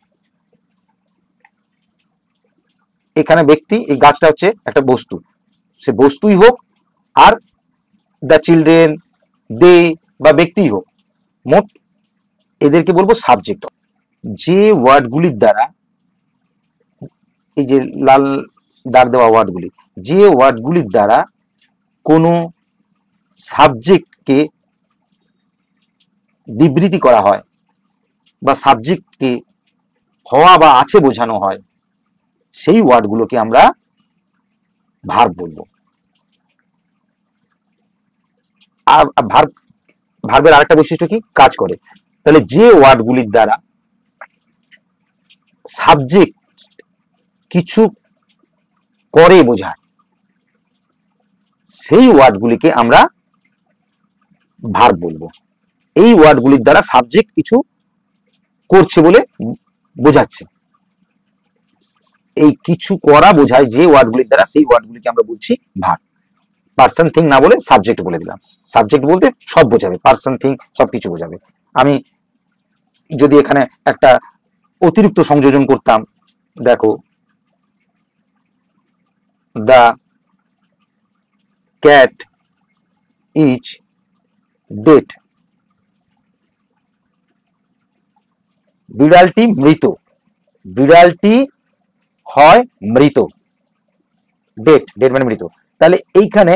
এখানে ব্যক্তি, এই গাছটা হচ্ছে একটা বস্তু, সে বস্তুই হোক আর দ্য চিলড্রেন, দে বা ব্যক্তিই হোক, মোট এদেরকে বলবো সাবজেক্ট। যে ওয়ার্ডগুলির দ্বারা, এই যে লাল দাগ দেওয়া ওয়ার্ডগুলি, যে ওয়ার্ডগুলির দ্বারা কোনো সাবজেক্টকে বিবৃতি করা হয় বা সাবজেক্টকে হওয়া বা আছে বোঝানো হয়, সেই ওয়ার্ডগুলোকে আমরা ভার্ব বলবো। আর ভার্বের আরেকটা বৈশিষ্ট্য কি, কাজ করে। তাহলে যে ওয়ার্ডগুলির দ্বারা সাবজেক্ট কিছু করে বোঝায়, সেই ওয়ার্ডগুলিকে আমরা ভার্ব বলবো। এই ওয়ার্ডগুলির দ্বারা সাবজেক্ট কিছু করছে বলে বোঝাচ্ছে, এই কিছু করা বোঝায় যে ওয়ার্ডগুলির দ্বারা, সেই ওয়ার্ডগুলিকে আমরা বলছি ভার্ব। পার্সন থিং না বলে সাবজেক্ট বলে দিলাম। সাবজেক্ট বলতে সব বোঝাবে, পার্সন থিং সবকিছু বোঝাবে। আমি যদি এখানে একটা অতিরিক্ত সংযোজন করতাম, দেখো দ্য ক্যাট ইজ ডেড, বিড়ালটি মৃত, বিড়ালটি হয় মৃত, ডেড মানে মৃত। তাহলে এইখানে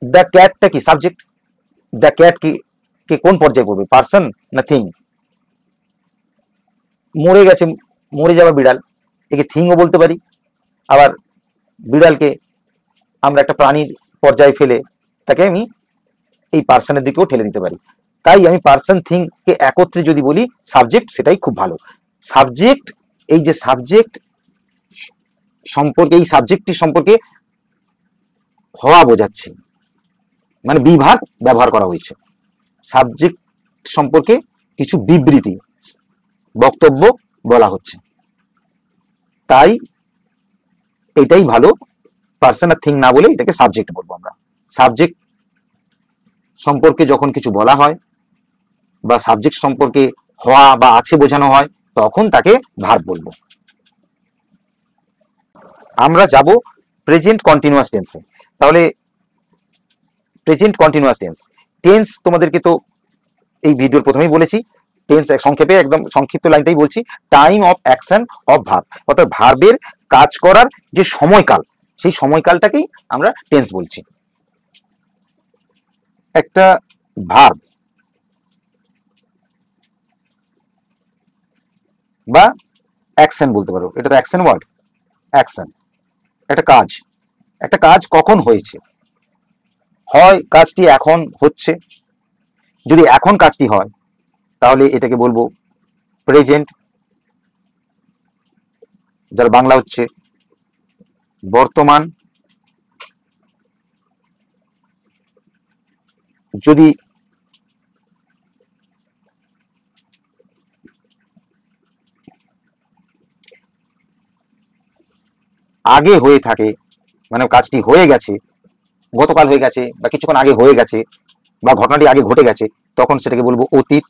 দ্য ক্যাটটা কি সাবজেক্ট, দ্য ক্যাট কি কোন পর্যায়ে পড়বে, পার্সন না থিং? মরে যাওয়া বিড়াল, একে থিংও বলতে পারি, আবার বিড়ালকে আমরা একটা প্রাণীর পর্যায়ে ফেলে তাকে আমি এই পার্সনের দিকেও ঠেলে দিতে পারি। তাই আমি পার্সন থিং কে একত্রে যদি বলি সাবজেক্ট, সেটাই খুব ভালো। সাবজেক্ট, এই যে সাবজেক্ট সম্পর্কে, এই সাবজেক্টটি সম্পর্কে হওয়া বোঝাচ্ছে, মানে বিভাগ ব্যবহার করা হয়েছে। সাবজেক্ট সম্পর্কে কিছু বিবৃতি বক্তব্য বলা হচ্ছে, তাই এটাই ভালো। পার্সন আর থিং না বলে এটাকে সাবজেক্ট বলবো আমরা। সাবজেক্ট সম্পর্কে যখন কিছু বলা হয় বা সাবজেক্ট সম্পর্কে হওয়া বা আছে বোঝানো হয় তখন তাকে ভার্ব বলবো। আমরা যাব প্রেজেন্ট কন্টিনিউয়াস টেন্সে। তাহলে প্রেজেন্ট কন্টিনিউয়াস টেন্স, টেন্স তোমাদেরকে তো এই ভিডিওর প্রথমেই বলেছি, টেন্স সংক্ষেপে একদম সংক্ষিপ্ত লাইনটাই বলছি, time of action of verb, অর্থাৎ ভার্বের কাজ করার যে সময়কাল সেই সময়কালটাকেই আমরা টেন্স বলছি। একটা ভার্ব বা অ্যাকশন বলতে পারো, এটা তো অ্যাকশন ওয়ার্ড, অ্যাকশন একটা কাজ কখন হয়েছে, হয় কাজটি এখন হচ্ছে, যদি এখন কাজটি হয় তাহলে এটাকে বলবো প্রেজেন্ট, যার বাংলা হচ্ছে বর্তমান। যদি আগে হয়ে থাকে, মানে কাজটি হয়ে গেছে, গতকাল হয়ে গেছে বা কিছুক্ষণ আগে হয়ে গেছে বা ঘটনাটি আগে ঘটে গেছে, তখন সেটাকে বলবো অতীত,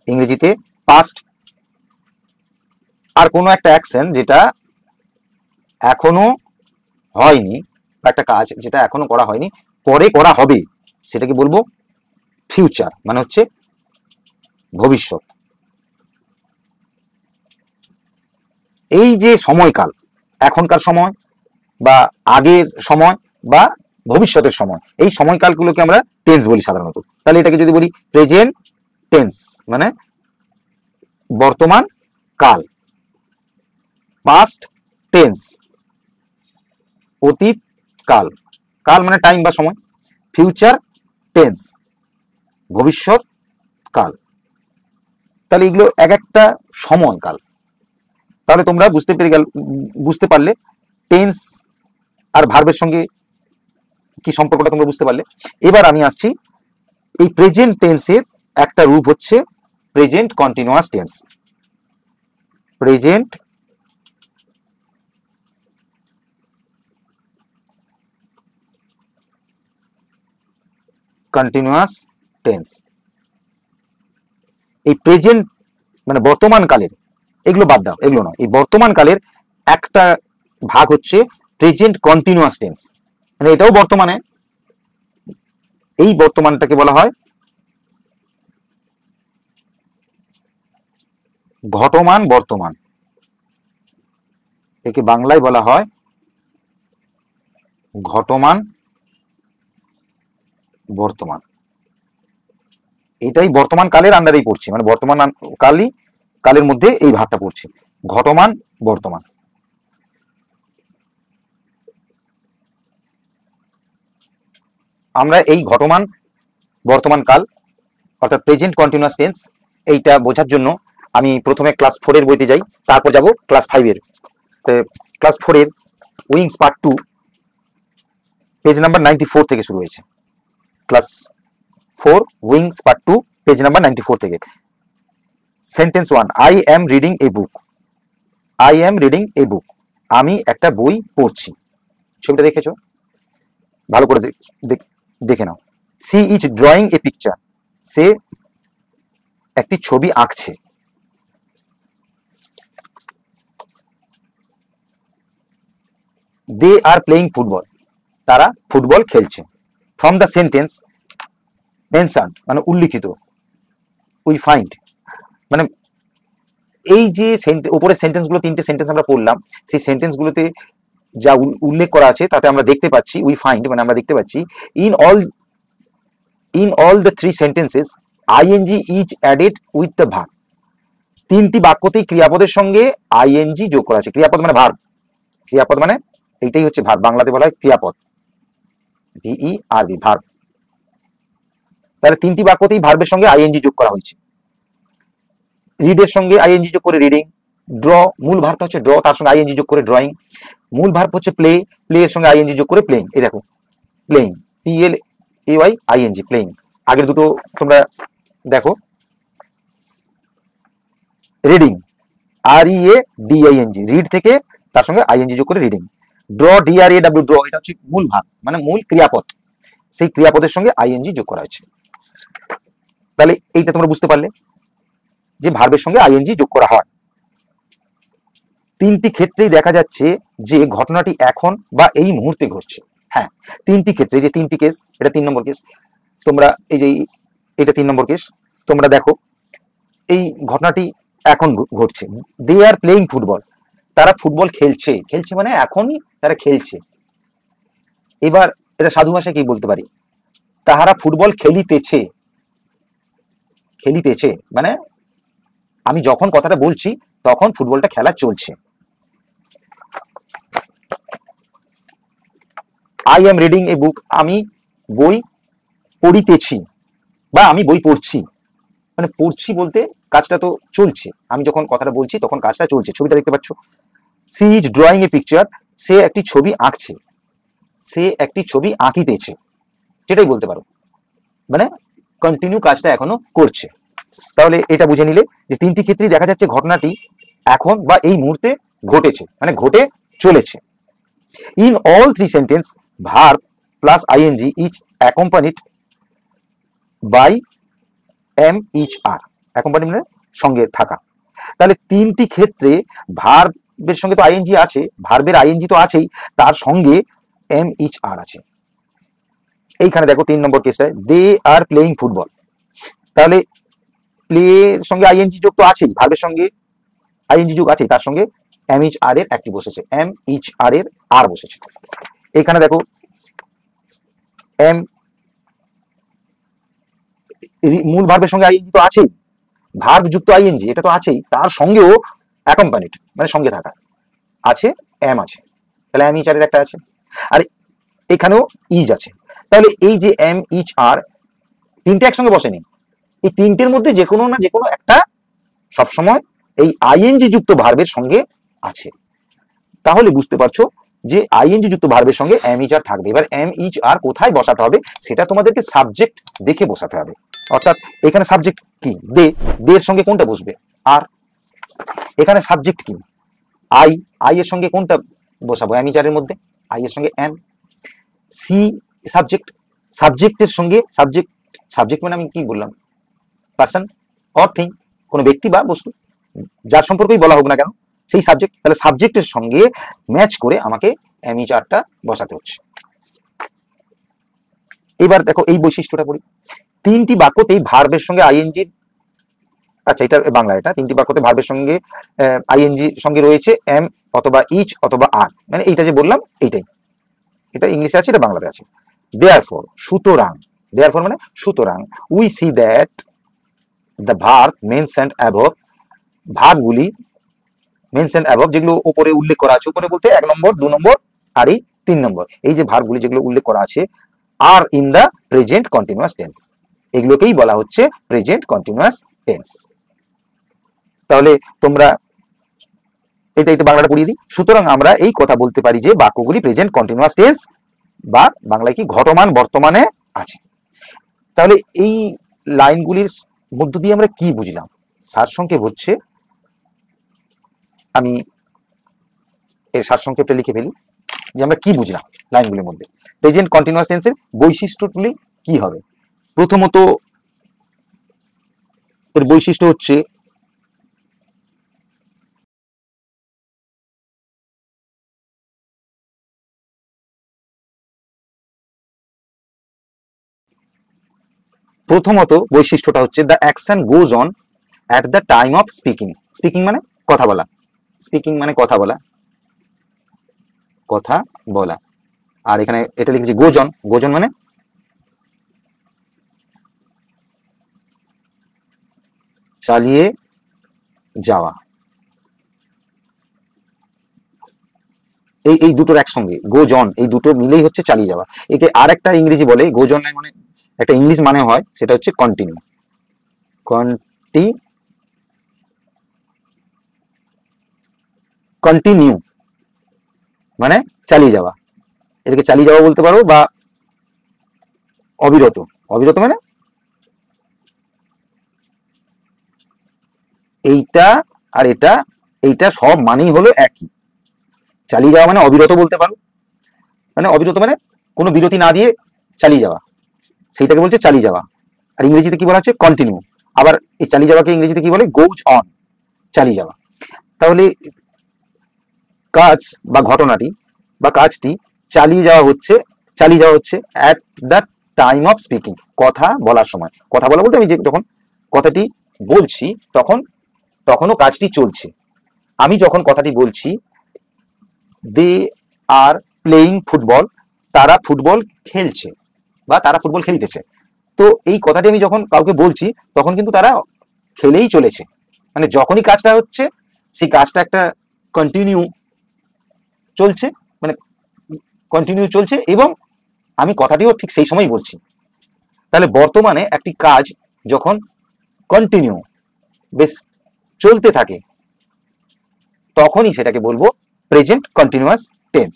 ইংরেজিতে পাস্ট। আর কোনো একটা অ্যাকশন যেটা এখনো হয়নি বা একটা কাজ যেটা এখনো করা হয়নি পরে করা হবে সেটাকে বলবো ফিউচার, মানে হচ্ছে ভবিষ্যৎ। এই যে সময়কাল, এখনকার সময় বা আগের সময় বা ভবিষ্যতের সময়, এই সময়কালগুলোকে আমরা টেন্স বলি সাধারণত। তাহলে এটাকে যদি বলি প্রেজেন্ট টেন্স মানে বর্তমান কাল, পাস্ট টেন্স অতীত কাল, কাল মানে টাইম বা সময়, ফিউচার টেন্স ভবিষ্যৎ কাল। তাহলে এগুলো এক একটা সময়কাল। তাহলে তোমরা বুঝতে পারলে টেন্স আর ভার্বের সঙ্গে কি সম্পর্কটা তোমরা বুঝতে পারলে। এবার আমি আসছি, এই প্রেজেন্ট টেন্সের একটা রূপ হচ্ছে present continuous tense. Present continuous tense, এই প্রেজেন্ট মানে বর্তমান কালের, এগুলো বাদ দাও, এগুলো নয়, এই বর্তমান কালের একটা ভাগ হচ্ছে প্রেজেন্ট কন্টিনিউয়াস টেন্স, মানে এটাও বর্তমানে, এই বর্তমানটাকে বলা হয় ঘটমান বর্তমান, একে বাংলায় বলা হয় ঘটমান বর্তমান। এটাই বর্তমান কালের আন্ডারেই পড়ছে, মানে বর্তমান কালের মধ্যে এই ভাগটা পড়ছে, ঘটমান বর্তমান। আমরা এই ঘটমান বর্তমান কাল অর্থাৎ প্রেজেন্ট কন্টিনিউয়াস টেন্স এইটা বোঝার জন্য আমি প্রথমে ক্লাস 4 এর বইতে যাই, তারপর যাব ক্লাস 5 এর। ক্লাস 4 এর উইংস পার্ট 2 পেজ নাম্বার 94 থেকে শুরু হয়েছে। Class 4 wings part 2 page number 94 থেকে। Sentence 1, I am reading a book. I am reading a book, আমি একটা বই পড়ছি। ছবিটা দেখেছো? ভালো করে দেখে নাও। She is drawing a picture, সে একটি ছবি আঁকছে। দে আর প্লেইং ফুটবল, তারা ফুটবল খেলছে। ফ্রম দ্য সেন্টেন্স মেনশনড মানে উল্লিখিত, উই ফাইন্ড মানে এই যে উপরের সেন্টেন্সগুলো, 3টে সেন্টেন্স আমরা পড়লাম, সেই সেন্টেন্সগুলোতে যা উল্লেখ করা আছে তাতে আমরা দেখতে পাচ্ছি, উই ফাইন্ড মানে আমরা দেখতে পাচ্ছি in all the 3 sentences ING is added with the verb. 3টি বাক্যতেই ক্রিয়াপদের সঙ্গে আইএনজি যোগ করা আছে। ক্রিয়াপদ মানে ভার্ব, ক্রিয়াপদ মানে এইটাই হচ্ছে ভার্ব, বাংলাতে বলা হয় ক্রিয়াপদ, VERB ভার্ব। তাহলে 3টি বাক্যতেই ভার্বের সঙ্গে আইএনজি যোগ করা হয়েছে। রিডের সঙ্গে আইএনজি যোগ করে রিডিং, ড্র মূল ভার্বটা হচ্ছে ড্র, তার সঙ্গে আইএনজি যোগ করে ড্রয়িং। মূল ভার্ব হচ্ছে প্লে, প্লে এর সঙ্গে আইএনজি যোগ করে প্লেইং। এই দেখো প্লেইং, এওয়াই আইএনজি প্লেইং। আগের দুটো তোমরা দেখো, রিডিং READING, রিড থেকে তার সঙ্গে আইএনজি যোগ করে রিডিং। ড্র DRAW, ড্র এটা হচ্ছে মূল ভাব মানে মূল ক্রিয়াপদ, সেই ক্রিয়াপদের সঙ্গে আইএনজি যোগ করা হয়েছে। তাহলে এইটা তোমরা বুঝতে পারলে যে ভার্বের সঙ্গে আইএনজি যোগ করা হয়। তিনটি ক্ষেত্রেই দেখা যাচ্ছে যে ঘটনাটি এখন বা এই মুহূর্তে ঘটছে। হ্যাঁ, তিনটি ক্ষেত্রে, যে তিনটি কেস, এটা 3 নম্বর কেস। তোমরা এই যে এটা 3 নম্বর কেস, তোমরা দেখো এই ঘটনাটি এখন ঘটছে। দে আর প্লেইং ফুটবল, তারা ফুটবল খেলছে, খেলছে মানে এখনই তারা খেলছে। এবার এটা সাধু ভাষায় কি বলতে পারি, তাহারা ফুটবল খেলিতেছে। খেলিতেছে মানে আমি যখন কথাটা বলছি তখন ফুটবলটা খেলা চলছে। I am reading a book, আমি বই পড়িতেছি বা আমি বই পড়ছি। মানে পড়ছি বলতে কাজটা তো চলছে, আমি যখন কথাটা বলছি তখন কাজটা চলছে। ছবিটা দেখতে পাচ্ছ, she is drawing a picture, সে একটি ছবি আঁকছে, সে একটি ছবি আঁকিতেছে, যেটাই বলতে পারো, মানে কন্টিনিউ কাজটা এখনো করছে। তাহলে এটা বুঝে নিলে যে তিনটি ক্ষেত্রেই দেখা যাচ্ছে ঘটনাটি এখন বা এই মুহূর্তে ঘটেছে, মানে ঘটে চলেছে। In all 3 sentence verb plus ING is accompanied by MHR, accompany মানে সঙ্গে থাকা। তাহলে তিনটি ক্ষেত্রে ভার্বের সঙ্গে তো আইএনজি আছে, ভার্বের আইএনজি তো আছেই, তার সঙ্গে MHR আছে। এইখানে দেখো 3 নম্বর কেসটায় দে আর প্লেইং ফুটবল, তাহলে প্লে এর সঙ্গে আইএনজি যোগ তো আছেই, ভার্বের সঙ্গে আইএনজি যোগ আছে, তার সঙ্গে MHR এর একটি বসেছে, MHR এর আর বসেছে। এখানে দেখো এম মূল ভার্বের সঙ্গে আইএনজি তো আছেই, ভার্ব যুক্ত আইএনজি এটা তো আছেই, তার সঙ্গেও অ্যাকম্পানিড মানে সঙ্গে থাকা আছে, এম আছে, তাহলে MHR এর একটা আছে, আর এখানেও ইজ আছে। তাহলে এই যে MHR তিনটে একসঙ্গে বসেনি, এই তিনটের মধ্যে যে কোনো না যে কোনো একটা সবসময় এই আইএনজি যুক্ত ভার্বের সঙ্গে আছে। তাহলে বুঝতে পারছো যে আইএনজি যুক্ত ভার্বের সঙ্গে MHR থাকবে। এবার MHR কোথায় বসাতে হবে সেটা তোমাদেরকে সাবজেক্ট দেখে বসাতে হবে। অর্থাৎ এখানে সাবজেক্ট কি, দে, দের সঙ্গে কোনটা বসবে, আর এখানে সাবজেক্ট কি, আই, আই এর সঙ্গে কোনটা বসাবো MHR এর মধ্যে, আই এর সঙ্গে এম। সি সাবজেক্ট, সাবজেক্টের সঙ্গে সাবজেক্ট, সাবজেক্ট মানে আমি কি বললাম, পার্সন অর থিং, কোনো ব্যক্তি বা বস্তু, যার সম্পর্কেই বলা হোক না কেন সেই সাবজেক্ট। তাহলে সাবজেক্টের সঙ্গে ম্যাচ করে আমাকে MHRটা বসাতে হচ্ছে। এবার দেখো এই বৈশিষ্ট্যটা পড়ি, তিনটি বাক্যতেই ভার্বের সঙ্গে আইএনজি, আচ্ছা এটা বাংলা, এটা তিনটি বাক্যতে ভার্বের সঙ্গে আইএনজি সঙ্গে রয়েছে এম অথবা ইচ অথবা আর, মানে এইটা যে বললাম এইটাই, এটা ইংলিশে আছে, এটা বাংলাতে আছে। দেয়ারফর, সুতরাং, দেয়ারফর মানে সুতরাং, we see that the verb mentioned above, ভার্বগুলি মেনশনড অ্যাবভ যেগুলো উপরে উল্লেখ করা আছে, উপরে বলতে 1 নম্বর 2 নম্বর আর এই 3 নম্বর, এই যে ভার্বগুলি যেগুলো উল্লেখ করা আছে are in the present continuous tense, এগুলোকেই বলা হচ্ছে প্রেজেন্ট কন্টিনিউয়াস টেন্স। তাহলে তোমরা এটা একটু বাংলাটা পড়িয়ে দিই। সুতরাং আমরা এই কথা বলতে পারি যে বাক্যগুলি প্রেজেন্ট কন্টিনিউয়াস টেন্স বা বাংলায় কি ঘটমান বর্তমানে আছে। তাহলে এই লাইনগুলির মধ্য দিয়ে আমরা কি বুঝলাম, সারসংক্ষেপ হচ্ছে, আমি এর সারসংক্ষেপটা লিখে ফেলি যে আমরা কি বুঝলাম লাইনগুলির মধ্যে। প্রেজেন্ট কন্টিনিউয়াস টেন্সের বৈশিষ্ট্যগুলি কি হবে। প্রথমত এর বৈশিষ্ট্য হচ্ছে বৈশিষ্ট্যটা হচ্ছে the action goes on at the time of speaking. Speaking মানে কথা বলা, স্পিকিং মানে কথা বলা, কথা বলা। আর এখানে এটা লিখেছি গোজন, গোজন মানে চালিয়ে যাওয়া। এই দুটোর একসঙ্গে গোজন, এই দুটো মিলেই হচ্ছে চালিয়ে যাওয়া। একে আর একটা ইংরেজি বলে গোজন, মানে একটা ইংলিশ মানে হয়, সেটা হচ্ছে কন্টিনিউ, কন্টিনিউ মানে চালিয়ে যাওয়া, এটাকে চালিয়ে যাওয়া বলতে পারো বা অবিরত, অবিরত মানে এইটা আর এটা, এইটা সব মানেই হলো একই। চালিয়ে যাওয়া মানে অবিরত বলতে পারো, মানে অবিরত মানে কোনো বিরতি না দিয়ে চালিয়ে যাওয়া, সেইটাকে বলছে চালিয়ে যাওয়া। আর ইংরেজিতে কি বলা হচ্ছে? কন্টিনিউ। আবার এই চালিয়ে যাওয়াকে ইংরেজিতে কি বলে? গোজ অন, চালিয়ে যাওয়া। তাহলে কাজ বা ঘটনাটি বা কাজটি চালিয়ে যাওয়া হচ্ছে, চালিয়ে যাওয়া হচ্ছে at the time of speaking, কথা বলার সময়। কথা বলা বলতে আমি যে যখন কথাটি বলছি তখন, তখনও কাজটি চলছে। আমি যখন কথাটি বলছি, দে আর প্লেয়িং ফুটবল, তারা ফুটবল খেলছে বা তারা ফুটবল খেলিতেছে। তো এই কথাটি আমি যখন কাউকে বলছি তখন কিন্তু তারা খেলেই চলেছে, মানে যখনই কাজটা হচ্ছে সেই কাজটা একটা কন্টিনিউ চলছে, মানে কন্টিনিউ চলছে, এবং আমি কথাটিও ঠিক সেই সময় বলছি। তাহলে বর্তমানে একটি কাজ যখন কন্টিনিউ, বেশ চলতে থাকে, তখনই সেটাকে বলবো প্রেজেন্ট কন্টিনিউয়াস টেন্স।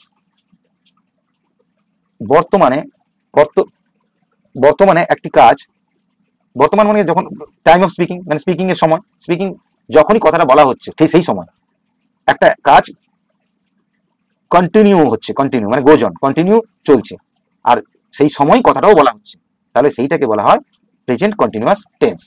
বর্তমানে বর্তমানে একটি কাজ, বর্তমান মানে যখন টাইম অফ স্পিকিং, মানে স্পিকিং এর সময়, স্পিকিং যখনই কথাটা বলা হচ্ছে ঠিক সেই সময় একটা কাজ কন্টিনিউ হচ্ছে, কন্টিনিউ মানে গোজ অন, কন্টিনিউ চলছে, আর সেই সময় কথাটাও বলা হচ্ছে, তাহলে সেইটাকে বলা হয় প্রেজেন্ট কন্টিনিউয়াস টেন্স।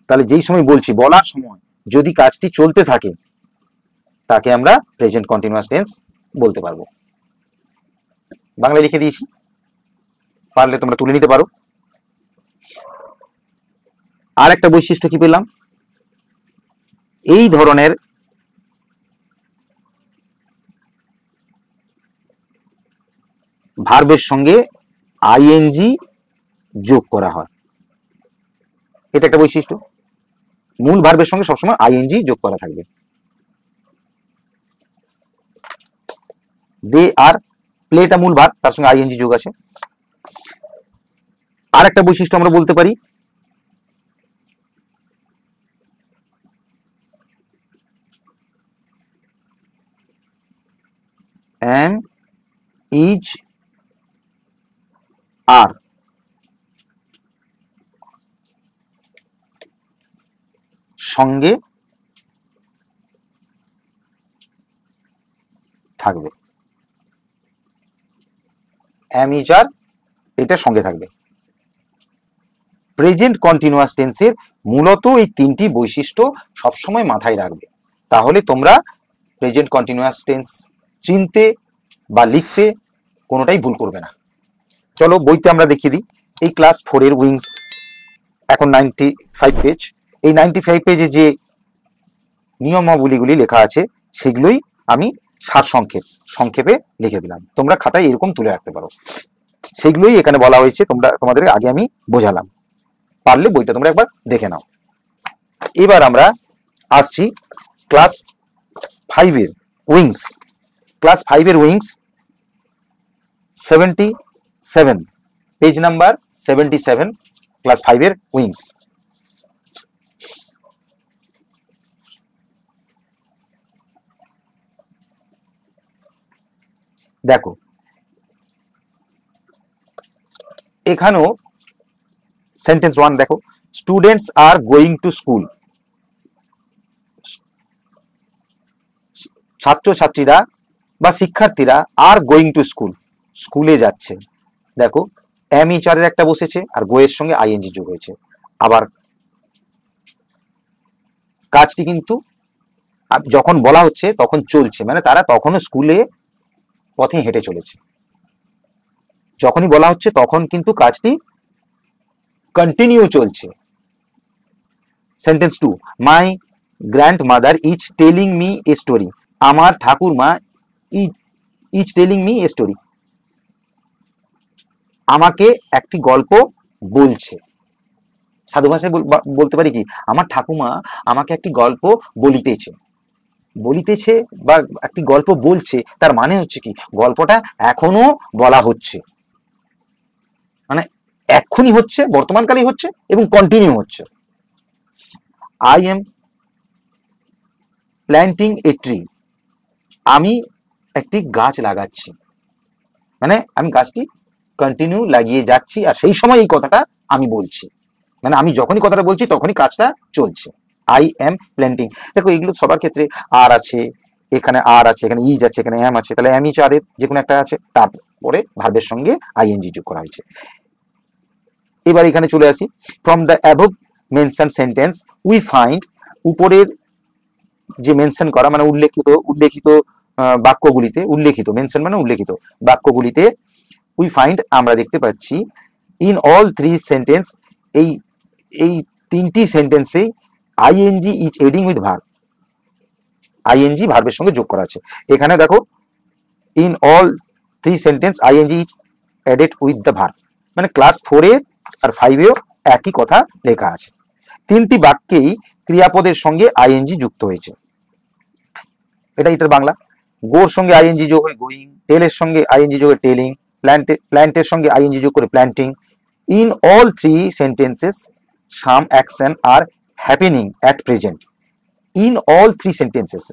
তাহলে যেই সময় বলছি, বলার সময় যদি কাজটি চলতে থাকে, তাকে আমরা প্রেজেন্ট কন্টিনিউয়াস টেন্স বলতে পারবো। বাংলায় লিখে দিয়েছি, পারলে তোমরা তুলে নিতে পারো। আর একটা বৈশিষ্ট্য কি পেলাম? এই ধরনের ভার্বের সঙ্গে আইএনজি যোগ করা হয়, এটা একটা বৈশিষ্ট্য। মূল ভার্বের সঙ্গে সবসময় আইএনজি যোগ করা থাকবে। দে আর প্লেটা মূল ভার্ব, তার সঙ্গে আইএনজি যোগ আছে। আর একটা বৈশিষ্ট্য আমরা বলতে পারি, am, is, are, সঙ্গে থাকবে। am, is, are এটা সঙ্গে থাকবে। প্রেজেন্ট কন্টিনিউয়াস টেন্সের মূলত এই তিনটি বৈশিষ্ট্য সবসময় মাথায় রাখবে, তাহলে তোমরা প্রেজেন্ট কন্টিনিউয়াস টেন্স চিনতে বা লিখতে কোনোটাই ভুল করবে না। চলো বইতে আমরা দেখিয়ে দিই। এই ক্লাস 4 এর উইংস, এখন 95 পেজ। এই 95 পেজে যে নিয়মাবলীগুলি লেখা আছে সেগুলোই আমি সংক্ষেপে লিখে দিলাম, তোমরা খাতায় এরকম তুলে রাখতে পারো। সেগুলোই এখানে বলা হয়েছে, তোমাদের আগে আমি বোঝালাম, পারলে বইটা তোমরা একবার দেখে নাও। এবার আমরা আসছি ক্লাস 5 এর উইংস। ক্লাস 5 এর উইংস 77, পেজ নাম্বার 77, ক্লাস 5 এর উইংস। দেখো এখানেও সেন্টেন্স 1 দেখো, students are going to school, ছাত্রছাত্রীরা বা শিক্ষার্থীরা আর গোয়িং টু স্কুল, স্কুলে যাচ্ছে। দেখো এম ইচারের একটা বসেছে আর গোয়ের সঙ্গে আইএনজি যোগ হয়েছে। আবার কাজটি কিন্তু যখন বলা হচ্ছে তখন চলছে, মানে তারা তখনও স্কুলে পথে হেঁটে চলেছে। যখনই বলা হচ্ছে তখন কিন্তু কাজটি কন্টিনিউ চলছে। Sentence 2, my grand mother is telling me a story, আমার ঠাকুরমা is telling me a story, আমাকে একটি গল্প বলছে। সাধু ভাষায় বলতে পারি কি, আমার ঠাকুমা আমাকে একটি গল্প বলিতেছে, বলিতেছে বা একটি গল্প বলছে, তার মানে হচ্ছে কি গল্পটা এখনো বলা হচ্ছে, মানে এক্ষুনি হচ্ছে, বর্তমানকালেই হচ্ছে এবং কন্টিনিউ হচ্ছে। I am planting a tree, আমি একটি গাছ লাগাচ্ছি, মানে আমি গাছটি কন্টিনিউ লাগিয়ে যাচ্ছি, আর সেই সময় এই কথাটা আমি বলছি, মানে আমি যখনই কথাটা বলছি তখনই কাজটা চলছে। I am planting. দেখো এগুলো সবার ক্ষেত্রে আর আছে, এখানে আর আছে, এখানে ইজ আছে, এখানে এম আছে, তাহলে এম ইজ আর এর যে কোনো একটা আছে, তারপরে ভার্বের সঙ্গে আইএনজি যোগ করা হয়েছে। এবার এখানে চলে আসি, from the above mention sentence we find, উপরের যে মেনশন করা মানে উল্লেখিত বাক্যগুলিতে, উল্লেখিত মেনশন মানে উল্লেখিত বাক্যগুলিতে, উই ফাইন্ড আমরা দেখতে পাচ্ছি, ইন অল থ্রি সেন্টেন্স, এই তিনটি সেন্টেন্সে ING is adding with verb, ING ভার্বের সঙ্গে যোগ করা আছে। এখানে দেখো in all three sentence ING is added with the verb, মানে ক্লাস 4 আর 5 একই কথা লেখা আছে। তিনটি বাক্যেই ক্রিয়াপদের সঙ্গে আইএনজি যুক্ত হয়েছে, এটার বাংলা। গোর সঙ্গে আইএনজি যোগ হয়ে গোয়িং, টেলের সঙ্গে আইএনজি যোগ হয়ে টেলিং, প্ল্যান্টের সঙ্গে আইএনজি যোগ করে planting. In all three sentences some action are happening at present. In all three sentences,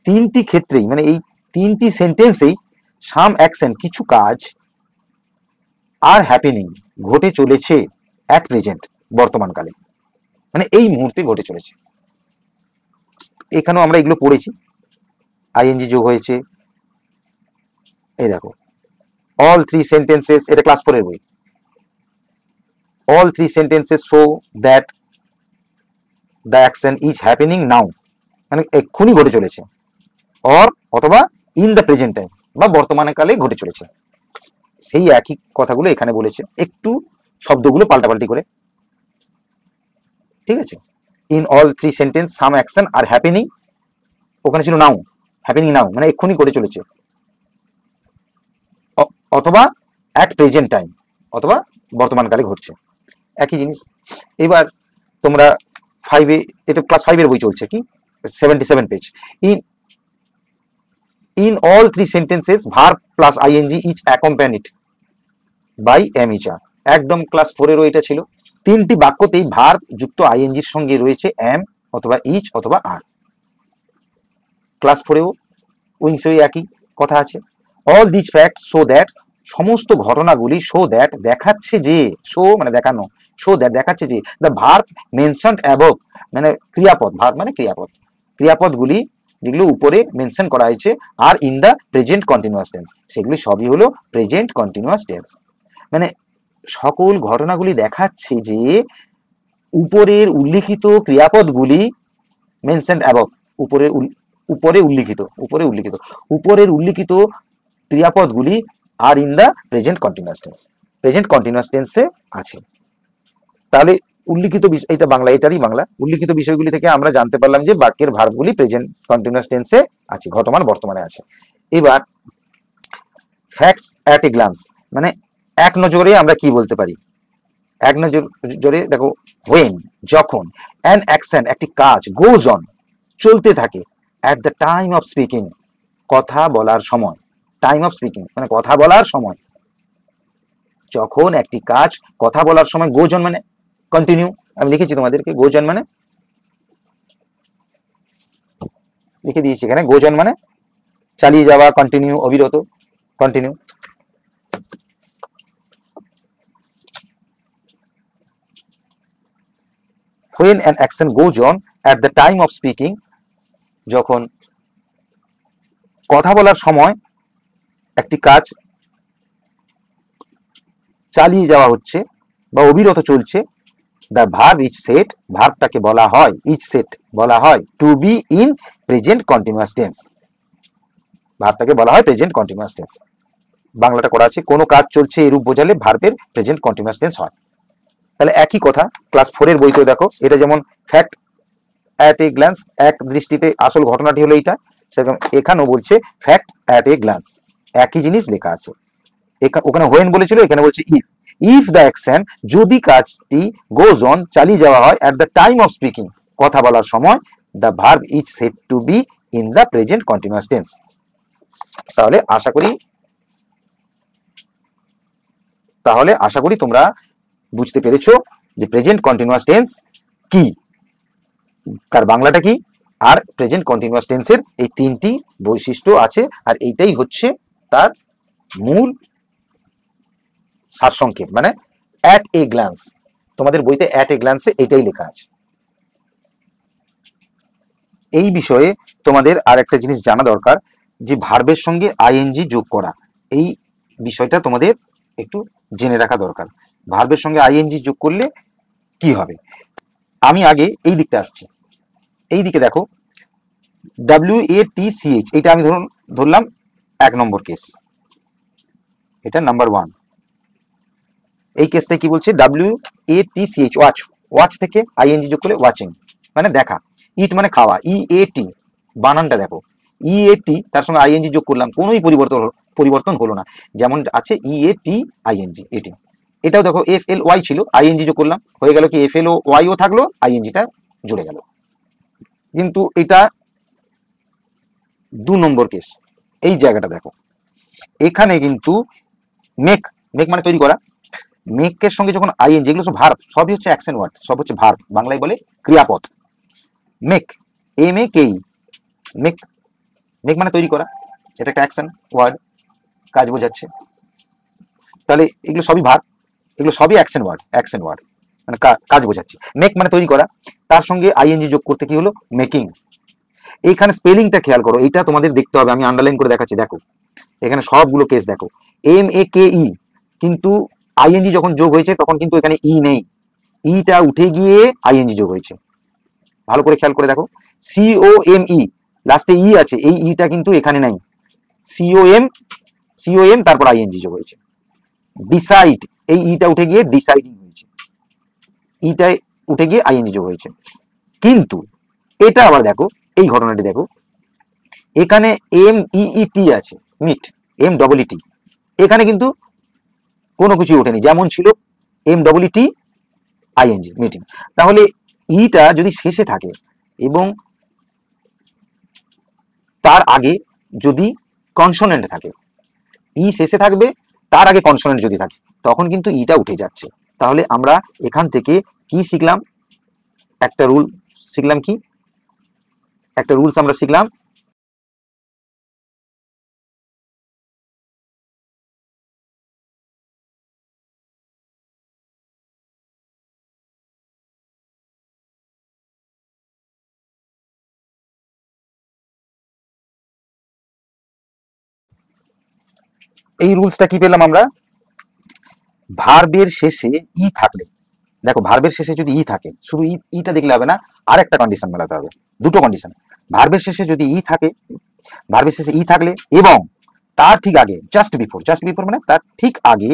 তিনটি ক্ষেত্রেই, মানে এই তিনটি সেন্টেন্সেই সাম অ্যাকশন কিছু কাজ, আর হ্যাপেনিং ঘটে চলেছে, অ্যাট প্রেজেন্ট বর্তমানকালে, মানে এই মুহূর্তে ঘটে চলেছে। এখানেও আমরা এগুলো পড়েছি, আইএনজি যোগ হয়েছে। এই দেখো অল থ্রি সেন্টেন্সেস, এটা ক্লাস 4 বই। All three sentences show that the action is happening নাও, মানে এক্ষুনি ঘটে চলেছে, অর অথবা ইন দ্য প্রেজেন্ট টাইম বা বর্তমানে কালে ঘটে চলেছে। সেই একই কথাগুলো এখানে বলেছে, একটু শব্দগুলো পাল্টাপাল্টি করে, ঠিক আছে। In all three sentence some action are happening, ওখানে ছিল নাও, হ্যাপেনিং নাও মানে এক্ষুনি ঘটে চলেছে, অথবা অ্যাট প্রেজেন্ট টাইম, অথবা বর্তমানকালে ঘটছে, একই জিনিস। এবার তোমরা 5 এটা ক্লাস 5 বই চলছে কি 77 page. In all three sentences verb plus ING is accompanied by am each are, একদম ক্লাস 4 এটা ছিল। তিনটি বাক্যতেই ভার্ব যুক্ত আইএনজির সঙ্গে রয়েছে এম অথবা ইচ অথবা আর। ক্লাস 4 উইংসে একই কথা আছে। All this fact show that, সমস্ত ঘটনাগুলি শো দ্যাট দেখাচ্ছে যে, শো মানে দেখানো, শো দ্যাট দেখাচ্ছে যে দ্য ভার্ব মেনশনড অ্যাবভ, মানে ক্রিয়াপদ, ভার্ব মানে ক্রিয়াপদ, ক্রিয়াপদগুলি যেগুলো উপরে মেনশন করা হয়েছে are in the present continuous tense, সেগুলি সবই হলো প্রেজেন্ট কন্টিনিউয়াস টেন্স। মানে সকল ঘটনাগুলি দেখাচ্ছে যে উপরের উল্লিখিত ক্রিয়াপদগুলি মেনশনড অ্যাবভ, উপরে উল্লিখিত ক্রিয়াপদগুলি are in the present continuous tense, present continuous টেন্সে আছে। তাহলে উল্লিখিত বিষয়, এটা বাংলা, এটারই বাংলা। উল্লিখিত বিষয়গুলি থেকে আমরা জানতে পারলাম যে বাক্যের ভার্বগুলি প্রেজেন্ট কন্টিনিউয়াস টেন্সে আছে, ঘটমান বর্তমানে আছে। এবার ফ্যাক্টস অ্যাট এ গ্লান্স, মানে এক নজরে আমরা কি বলতে পারি, এক নজরে দেখো, হোয়েন যখন, অ্যান অ্যাকশন একটি কাজ, গোজ অন চলতে থাকে, at the time of speaking কথা বলার সময়, টাইম অফ স্পিকিং মানে কথা বলার সময়, যখন একটি কাজ কথা বলার সময়, গোজ অন মানে কন্টিনিউ, আমি লিখেছি তোমাদেরকে, গোজ অন মানে লিখে দিয়েছি এখানে, গোজ অন মানে চালিয়ে যাওয়া, কন্টিনিউ, অবিরত, continue. When an action goes on at the time of speaking, যখন কথা বলার সময় একটি কাজ চালিয়ে যাওয়া হচ্ছে বা অবিরত চলছে, the verb is said, ভার্বটাকে বলা হয়, is said বলা হয় to be in present continuous tense, ভার্বটাকে বলা হয় প্রেজেন্ট কন্টিনিউয়াস টেন্স। বাংলাটা করা আছে, কোনো কাজ চলছে এরূপ বোঝালে ভার্বের প্রেজেন্ট কন্টিনিউয়াস টেন্স হয়। তাহলে একই কথা ক্লাস 4 বইতেও দেখো, এটা যেমন ফ্যাক্ট অ্যাট এ গ্ল্যান্স, এক দৃষ্টিতে আসল ঘটনাটি হলো এইটা, সেরকম এখানেও বলছে ফ্যাক্ট অ্যাট এ গ্ল্যান্স, একই জিনিস লেখা আছে। ওখানে হোয়েন বলেছিল, এখানে বলছে ইফ। ইফ দ্য অ্যাকশন, যদি কাজটি গোজ অন, চালিয়ে যাওয়া হয়, at the time of speaking, কথা বলার সময়, the verb is said to be in the present continuous tense. তাহলে আশা করি তোমরা বুঝতে পেরেছো যে প্রেজেন্ট কন্টিনিউয়াস টেন্স কি, তার বাংলাটা কি, আর প্রেজেন্ট কন্টিনিউয়াস টেন্সের এই তিনটি বৈশিষ্ট্য আছে, আর এইটাই হচ্ছে তার মূল সারসংক্ষেপ, মানে অ্যাট এ গ্ল্যান্স। তোমাদের বইতে অ্যাট এ গ্ল্যান্সে এটাই লেখা আছে। এই বিষয়ে তোমাদের আর একটা জিনিস জানা দরকার, যে ভার্বের সঙ্গে আইএনজি যোগ করা, এই বিষয়টা তোমাদের একটু জেনে রাখা দরকার। ভার্বের সঙ্গে আইএনজি যোগ করলে কি হবে। আমি আগে এই দিকটা আসছি, এই দিকে দেখো, WATCH, এটা আমি ধরলাম 1 নম্বর কেস, এটা নাম্বার 1। এই কেসটা কি বলছে, WATCH, ওয়াচ, ওয়াচ থেকে আইএনজি যোগ করলে ওয়াচিং, মানে দেখা। ইট মানে খাওয়া, EAT, বানানটা দেখো, EAT তার সঙ্গে আইএনজি যোগ করলাম, কোনোই পরিবর্তন হলো না, যেমন আছে EAT ING, এটি। এটাও দেখো FLY ছিল, আইএনজি যোগ করলাম, হয়ে গেল কি FLOY ও থাকলো, আইএনজিটা জুড়ে গেল। কিন্তু এটা 2 নম্বর কেস, এই জায়গাটা দেখো, এখানে কিন্তু মেক মানে তৈরি করা, মেকের সঙ্গে যখন আইএনজি, যেগুলো সব ভার্ব, সবই হচ্ছে অ্যাকশন ওয়ার্ড, সব হচ্ছে ভার্ব, বাংলায় বলে ক্রিয়াপদ। মেক, MEKE, মেক মানে তৈরি করা, এটা একটা অ্যাকশন ওয়ার্ড, কাজ বোঝাচ্ছে। তাহলে এগুলো সবই ভার্ব, এগুলো সবই অ্যাকশন ওয়ার্ড, মানে কাজ বোঝাচ্ছে। মেক মানে তৈরি করা, তার সঙ্গে আইএনজি যোগ করতে কি হলো, মেকিং। এইখানে স্পেলিংটা খেয়াল করো, এটা তোমাদের দেখতে হবে, আমি আন্ডারলাইন করে দেখাচ্ছি, দেখো এখানে সবগুলো কেস দেখো, MEKE, কিন্তু আইএনজি যখন যোগ হয়েছে তখন কিন্তু এখানে ই নেই, ইটা উঠে গিয়ে আইএনজি যোগ হয়েছে। ভালো করে খেয়াল করে দেখো, COME, লাস্টে ই আছে, এই ইটা কিন্তু এখানে নাই, COM তারপর আইএনজি যোগ হয়েছে। ডিসাইড, এই ইটা উঠে গিয়ে ডিসাইডিং হয়েছে, ইটা উঠে গিয়ে আইএনজি যোগ হয়েছে। কিন্তু এটা আবার দেখো, এই ঘটনাটি দেখো, এখানে MEET আছে, মিট, MEET, এখানে কিন্তু কোনো কিছু ওঠেনি, যেমন ছিল MEET ING, মিটিং। তাহলে ইটা যদি শেষে থাকে এবং তার আগে যদি কনসোনেন্ট থাকে, ই শেষে থাকবে, তার আগে কনসোনেন্ট যদি থাকে, তখন কিন্তু ইটা উঠে যাচ্ছে। তাহলে আমরা এখান থেকে কি শিখলাম, একটা রুল শিখলাম, কি একটা রুলস আমরা শিখলাম, এই রুলসটা কি পেলাম আমরা, ভার্বের শেষে ই থাকলে, দেখো ভার্বের শেষে যদি ই থাকে, শুধু ইটা দেখলে হবে না, আর একটা কন্ডিশন মেলাতে হবে, দুটো কন্ডিশন। ভার্বের শেষে যদি ই থাকে, ভার্বের শেষে ই থাকলে এবং তার ঠিক আগে, জাস্ট বিফোর মানে তার ঠিক আগে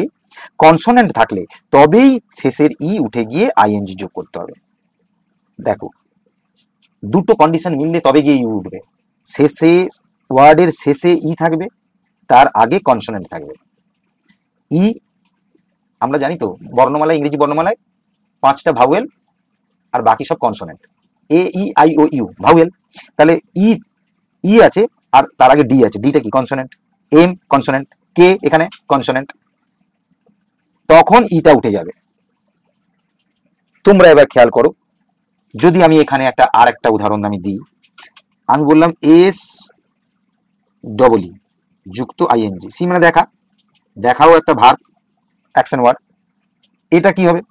কনসোনেন্ট থাকলে, তবেই শেষের ই উঠে গিয়ে আইএনজি যোগ করতে হবে। দেখো দুটো কন্ডিশন মিললে তবে গিয়ে ই উঠবে, শেষে ওয়ার্ডের শেষে ই থাকবে, তার আগে কনসোনেন্ট থাকবে। ই আমরা জানি তো, বর্ণমালায়, ইংরেজি বর্ণমালায় 5টা ভাওয়েল আর বাকি সব কনসোনেন্ট, AEIOU ভাওয়েল। তাহলে ই আছে আর তার আগে ডি আছে, ডিটা কি কনসোনেন্ট, এম কনসোনেন্ট, কে এখানে কনসোনেন্ট, তখন ইটা উঠে যাবে। তোমরা এবার খেয়াল করো, যদি আমি এখানে আর একটা উদাহরণ আমি দিই, আমি বললাম SEE যুক্ত ING, সি মানে দেখাও একটা ভার্ব, অ্যাকশন ওয়ার্ড। এটা কি হবে,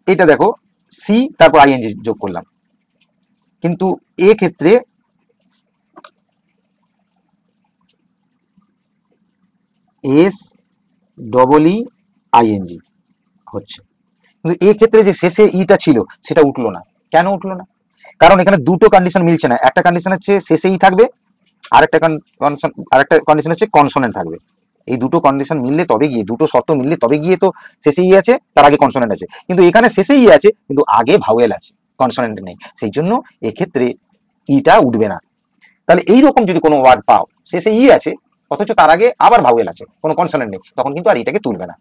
এটা দেখো সি তারপর ING যোগ করলাম, কিন্তু এ ক্ষেত্রে SEEING হচ্ছে, কিন্তু এ ক্ষেত্রে যে শেষে ইটা ছিল সেটা উঠলো না। কেন উঠলো না? কারণ এখানে দুটো কন্ডিশন মিলছে না, একটা কন্ডিশন হচ্ছে শেষে ই থাকবে, আরেকটা কন্ডিশন হচ্ছে কনসোনেন্ট থাকবে। এই দুটো কন্ডিশন মিললে তবে গিয়ে, দুটো শর্ত মিললে তবে গিয়ে তো শেষে ই আছে, তার আগে কনসোনেন্ট আছে, কিন্তু এখানে শেষে ই আছে কিন্তু আগে ভাওয়েল আছে, কনসোনেন্ট নেই, সেই জন্য এক্ষেত্রে ইটা উঠবে না। তাহলে এইরকম যদি কোনো ওয়ার্ড পাও শেষে ই আছে অথচ তার আগে আবার ভাওয়েল আছে, কোনো কনসোনেন্ট নেই, তখন কিন্তু আর এটাকে তুলবে না।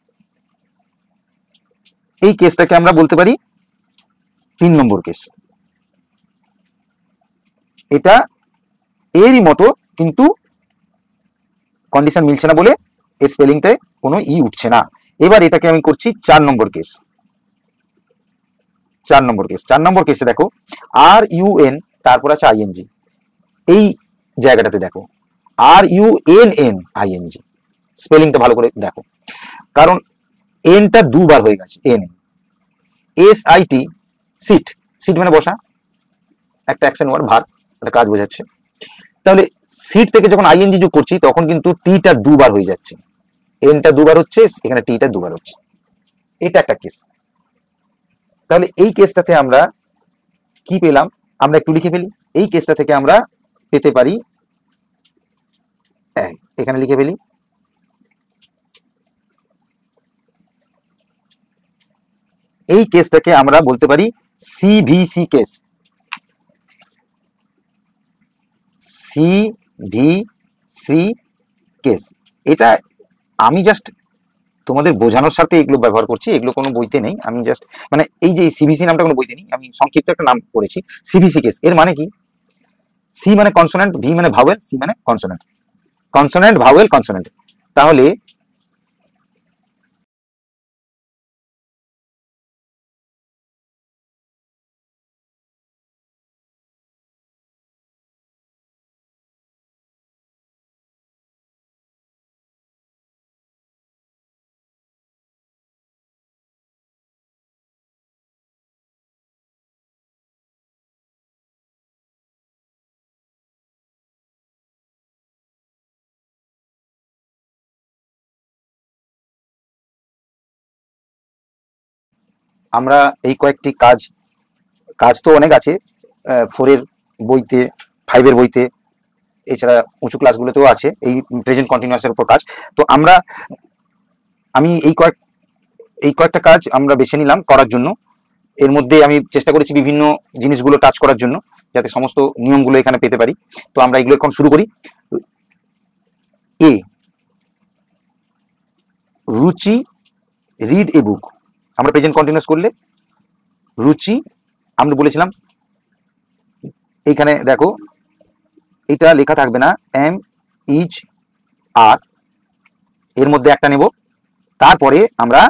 এই কেসটাকে আমরা বলতে পারি 3 নম্বর কেস। এটা এরই মতো, কিন্তু কন্ডিশন মিলছে না বলে এর স্পেলিংটায় কোনো ই উঠছে না। এবার এটাকে আমি করছি 4 নম্বর কেস। 4 নম্বর কেস, 4 নম্বর কেসে দেখো আর ইউ এন, তারপর আছে আইএনজি। এই জায়গাটাতে দেখো R U N N ING, স্পেলিংটা ভালো করে দেখো, কারণ এনটা দুবার হয়ে গেছে। N S I T, sit, sit মানে বসা, একটা অ্যাকশন ওয়ার্ড, ভার, একটা কাজ বোঝাচ্ছে। তাহলে সিট থেকে যখন আইএনজি যোগ করছি তখন কিন্তু টিটা দুবার হয়ে যাচ্ছে, এনটা দুবার হচ্ছে, এখানে টিটা দুবার হচ্ছে। এটা একটা কেস। তাহলে এই কেসটাতে আমরা কি পেলাম, আমরা একটু লিখে ফেলি। এই কেসটা থেকে আমরা পেতে পারি, এখানে লিখে ফেলি, এই কেসটাকে আমরা বলতে পারি সিভিসি কেস। সিভিসি কেস, এটা আমি জাস্ট তোমাদের বোঝানোর সাথে এগুলো ব্যবহার করছি, এগুলো কোনো বইতে নেই। আমি জাস্ট মানে এই যে সিভিসি নামটা কোনো বইতে নেই, আমি সংক্ষিপ্ত একটা নাম করেছি সিভিসি কেস। এর মানে কি, সি মানে কনসোনেন্ট, ভি মানে ভাওয়েল, সি মানে কনসোনেন্ট, কনসোনেন্ট ভাওয়েল কনসোনেন্ট। তাহলে আমরা এই কয়েকটি কাজ, কাজ তো অনেক আছে 4-এর বইতে, 5-এর বইতে, এছাড়া উঁচু ক্লাসগুলোতেও আছে এই প্রেজেন্ট কন্টিনিউয়াসের উপর কাজ। তো আমি এই কয়েকটা কাজ আমরা বেছে নিলাম করার জন্য। এর মধ্যে আমি চেষ্টা করেছি বিভিন্ন জিনিসগুলো টাচ করার জন্য, যাতে সমস্ত নিয়মগুলো এখানে পেতে পারি। তো আমরা এগুলো এখন শুরু করি। এ, রুচি রিড এ বুক। আমরা প্রেজেন্ট কন্টিনিউয়াস করলে রুচি, আমরা বলেছিলাম এইখানে দেখো এটা লেখা থাকবে না, এম ইজ আর, এর মধ্যে একটা নেব, তারপরে আমরা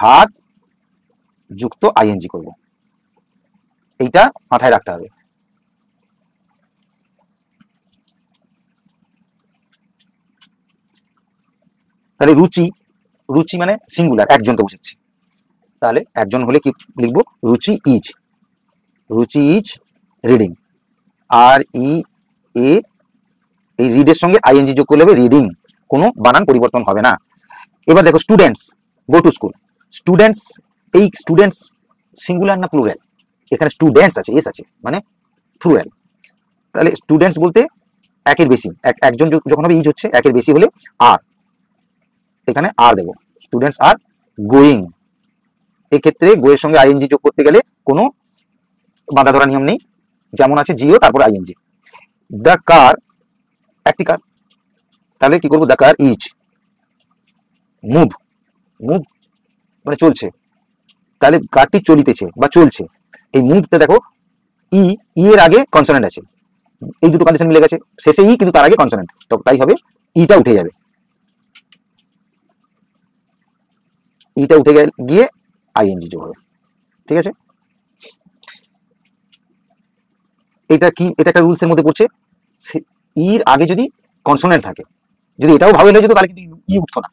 ভাগ যুক্ত আইএনজি করব, এইটা মাথায় রাখতে হবে। তাহলে রুচি, রুচি মানে সিঙ্গুলার, একজনকে বোঝাচ্ছি, তাহলে একজন হলে কি লিখবো, রুচি ইজ, রুচি ইজ রিডিং। আর ই এ, এই রিডের সঙ্গে আইএনজি যোগ করলে হবে রিডিং, কোনো বানান পরিবর্তন হবে না। এবার দেখো students go to school. Students, এই স্টুডেন্টস সিঙ্গুলার না প্লুরাল, এখানে স্টুডেন্টস আছে, এস আছে, মানে প্লুরাল। তাহলে স্টুডেন্টস বলতে একের বেশি, একজন যখন হবে ইজ হচ্ছে, একের বেশি হলে আর, এখানে আর দেবো, স্টুডেন্টস আর গোয়িং। এক্ষেত্রে গোয়ের সঙ্গে আইএনজি যোগ করতে গেলে কোনো বাঁধা ধরা নিয়ম নেই, যেমন আছে জিও তারপর আইএনজি। দ্য কার, একটি কার, তাহলে কি করবো, the car is move, move মানে চলছে, তাহলে কারটি চলিতেছে বা চলছে। এই মুভটা দেখো ই, ই এর আগে কনসোনেন্ট আছে, এই দুটো কন্ডিশন মিলে গেছে, শেষে ই কিন্তু তার আগে কনসোনেন্ট, তো তাই হবে ইটা উঠে যাবে, ইটা উঠে গিয়ে আইএনজি যোগ হবে। ঠিক আছে, এটা কি, এটা একটা রুলসের মধ্যে পড়ছে, ইর আগে যদি কনসোনেন্ট থাকে, যদি এটাও ভাওয়েল হয়ে যেত তাহলে কিন্তু ই উঠতো না,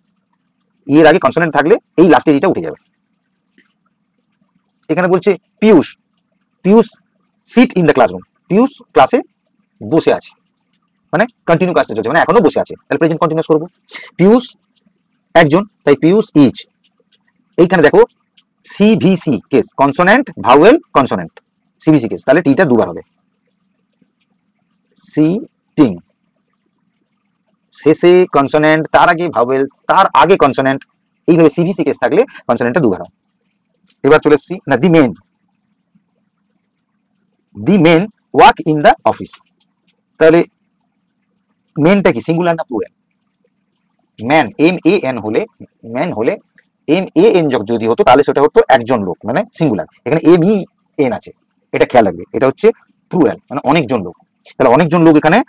ই এর আগে কনসোনেন্ট থাকলে এই লাস্টের ইটা উঠে যাবে। এখানে বলছে Piyush, Piyush sit in the classroom, Piyush ক্লাসে বসে আছে, মানে কন্টিনিউ কাজটা চলছে, মানে এখনো বসে আছে, তাহলে প্রেজেন্ট কন্টিনিউয়াস করবো। পিয়ুষ একজন, তাই পিয়ুষ ইজ। এইখানে দেখো CVC case, consonant vowel consonant, CVC case, তাহলে টিটা দুবার হবে, সিটিং, শেষে কনসোনেন্ট, তার আগে ভাওয়েল, তার আগে কনসোনেন্ট, এইভাবে সিভিসি কেস থাকলে কনসোনেন্টটা দুবার হয়। এবার চলে এসেছি না, the men work in the office. তাহলে মেনটা কি সিঙ্গুলার না প্লুরাল? ম্যান ম্যান হলে MAN যদি হতো তাহলে সেটা হতো একজন লোক, মানে সিঙ্গুলার। এখানে MEN আছে, এটা খেয়াল রাখবে, এটা হচ্ছে প্লুরাল, মানে অনেকজন লোক। তাহলে অনেকজন লোক এখানে